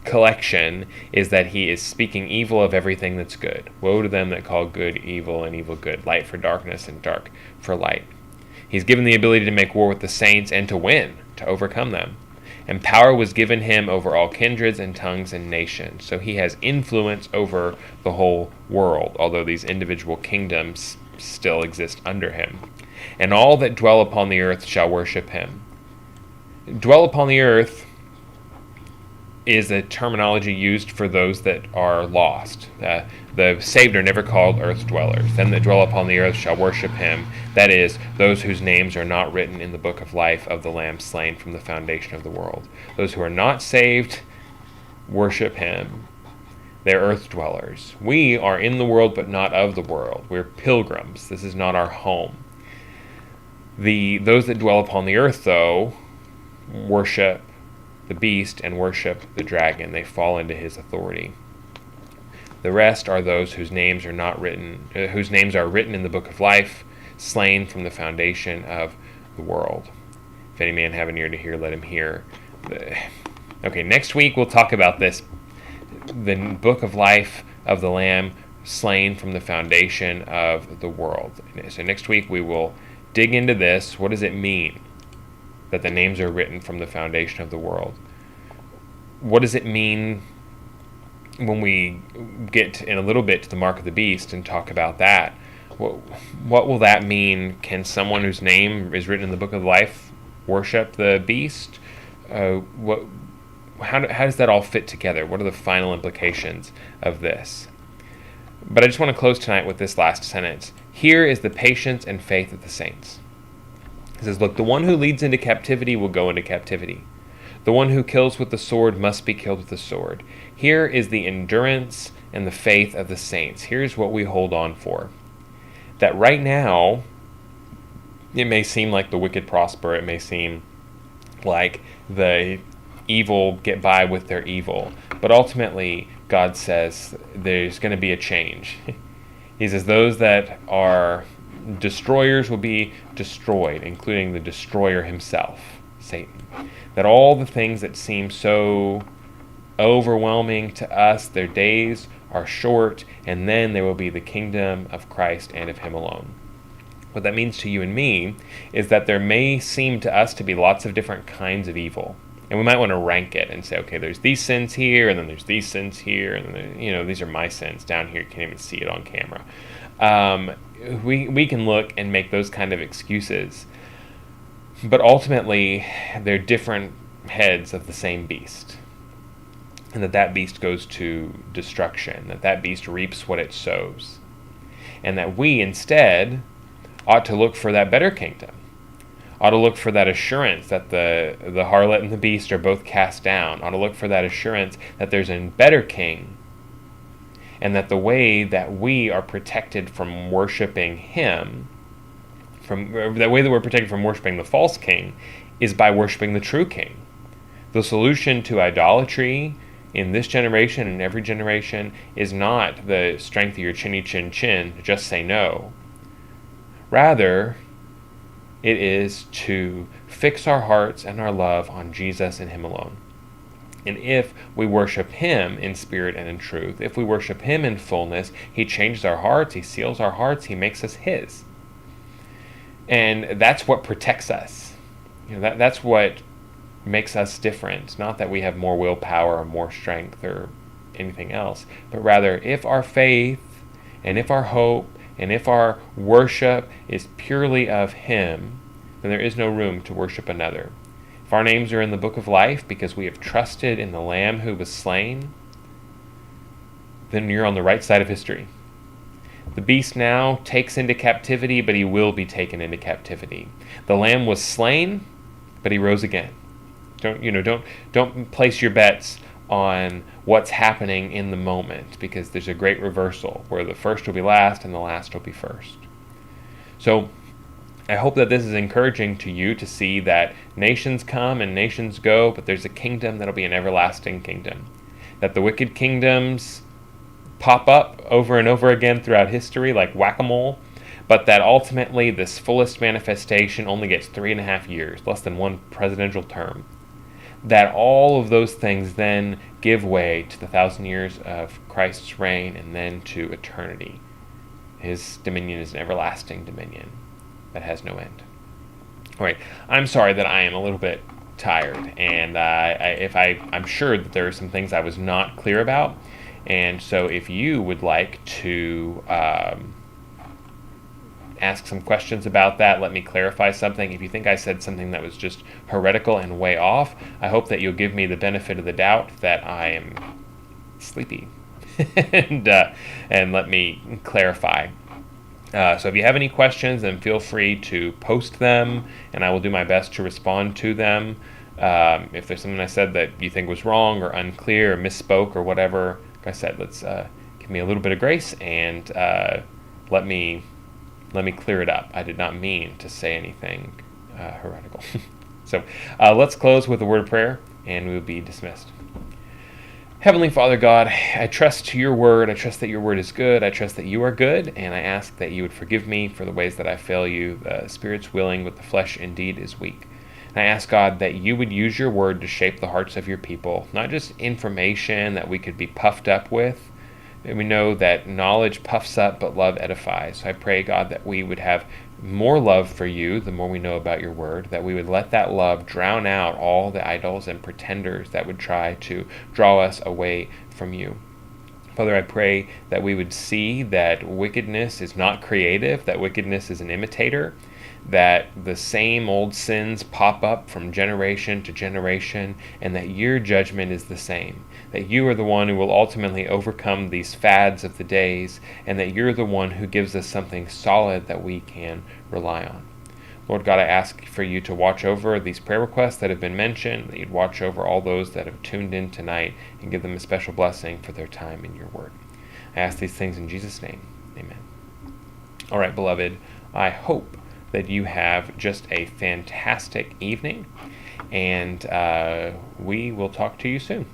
collection is that he is speaking evil of everything that's good. Woe to them that call good evil and evil good, light for darkness and dark for light. He's given the ability to make war with the saints and to win, to overcome them. And power was given him over all kindreds and tongues and nations. So he has influence over the whole world, although these individual kingdoms still exist under him. And all that dwell upon the earth shall worship him. Dwell upon the earth is a terminology used for those that are lost. The saved are never called earth dwellers. Them that dwell upon the earth shall worship him. That is, those whose names are not written in the book of life of the Lamb slain from the foundation of the world. Those who are not saved worship him. They're earth dwellers. We are in the world but not of the world. We're pilgrims. This is not our home. Those that dwell upon the earth, though, worship the beast and worship the dragon. They fall into his authority. The rest are those whose names are not written, whose names are written in the book of life, slain from the foundation of the world. If any man have an ear to hear, let him hear. Okay, next week we'll talk about this, the book of life of the Lamb slain from the foundation of the world. So next week we will dig into this. What does it mean that the names are written from the foundation of the world? What does it mean when we get in a little bit to the mark of the beast and talk about that? What will that mean? Can someone whose name is written in the book of life worship the beast? How does that all fit together? What are the final implications of this? But I just want to close tonight with this last sentence. Here is the patience and faith of the saints. It says, look, the one who leads into captivity will go into captivity. The one who kills with the sword must be killed with the sword. Here is the endurance and the faith of the saints. Here's what we hold on for. That right now, it may seem like the wicked prosper. It may seem like the evil get by with their evil. But ultimately, God says there's going to be a change. He says those that are destroyers will be destroyed, including the destroyer himself, Satan. That all the things that seem so overwhelming to us, their days are short, and then there will be the kingdom of Christ and of him alone. What that means to you and me is that there may seem to us to be lots of different kinds of evil. And we might want to rank it and say, okay, there's these sins here, and then there's these sins here, and then, these are my sins down here. You can't even see it on camera. We can look and make those kind of excuses. But ultimately, they're different heads of the same beast. And that beast goes to destruction, that beast reaps what it sows. And that we, instead, ought to look for that better kingdom. Ought to look for that assurance that the harlot and the beast are both cast down. Ought to look for that assurance that there's a better king, and that the way that we are protected from worshiping him, the way that we're protected from worshiping the false king, is by worshiping the true king. The solution to idolatry in this generation and every generation is not the strength of your chinny chin chin to just say no. Rather, it is to fix our hearts and our love on Jesus and him alone. And if we worship him in spirit and in truth, if we worship him in fullness, he changes our hearts, he seals our hearts, he makes us his. And that's what protects us. That's what makes us different. Not that we have more willpower or more strength or anything else, but rather if our faith and if our hope and if our worship is purely of him, then there is no room to worship another. If our names are in the book of life because we have trusted in the Lamb who was slain, then you're on the right side of history. The beast now takes into captivity, but he will be taken into captivity. The Lamb was slain, but he rose again. Don't place your bets on what's happening in the moment, because there's a great reversal where the first will be last and the last will be first. So I hope that this is encouraging to you to see that nations come and nations go, but there's a kingdom that'll be an everlasting kingdom. That the wicked kingdoms pop up over and over again throughout history like whack-a-mole, but that ultimately this fullest manifestation only gets 3.5 years, less than one presidential term. That all of those things then give way to the 1,000 years of Christ's reign and then to eternity. His dominion is an everlasting dominion that has no end. All right, I'm sorry that I am a little bit tired, and I'm sure that there are some things I was not clear about, and so if you would like to ask some questions about that, let me clarify something. If you think I said something that was just heretical and way off, I hope that you'll give me the benefit of the doubt that I am sleepy and let me clarify. So if you have any questions, then feel free to post them, and I will do my best to respond to them. If there's something I said that you think was wrong or unclear or misspoke or whatever, like I said, let's give me a little bit of grace and let me clear it up. I did not mean to say anything heretical. So let's close with a word of prayer, and we will be dismissed. Heavenly Father God, I trust your word. I trust that your word is good. I trust that you are good, and I ask that you would forgive me for the ways that I fail you. The spirit's willing, but the flesh indeed is weak. And I ask, God, that you would use your word to shape the hearts of your people, not just information that we could be puffed up with. And we know that knowledge puffs up, but love edifies. So I pray, God, that we would have more love for you the more we know about your word, that we would let that love drown out all the idols and pretenders that would try to draw us away from you. Father, I pray that we would see that wickedness is not creative, that wickedness is an imitator, that the same old sins pop up from generation to generation, and that your judgment is the same, that you are the one who will ultimately overcome these fads of the days, and that you're the one who gives us something solid that we can rely on. Lord God, I ask for you to watch over these prayer requests that have been mentioned, that you'd watch over all those that have tuned in tonight and give them a special blessing for their time in your word. I ask these things in Jesus' name. Amen. All right, beloved, I hope that you have just a fantastic evening, and we will talk to you soon.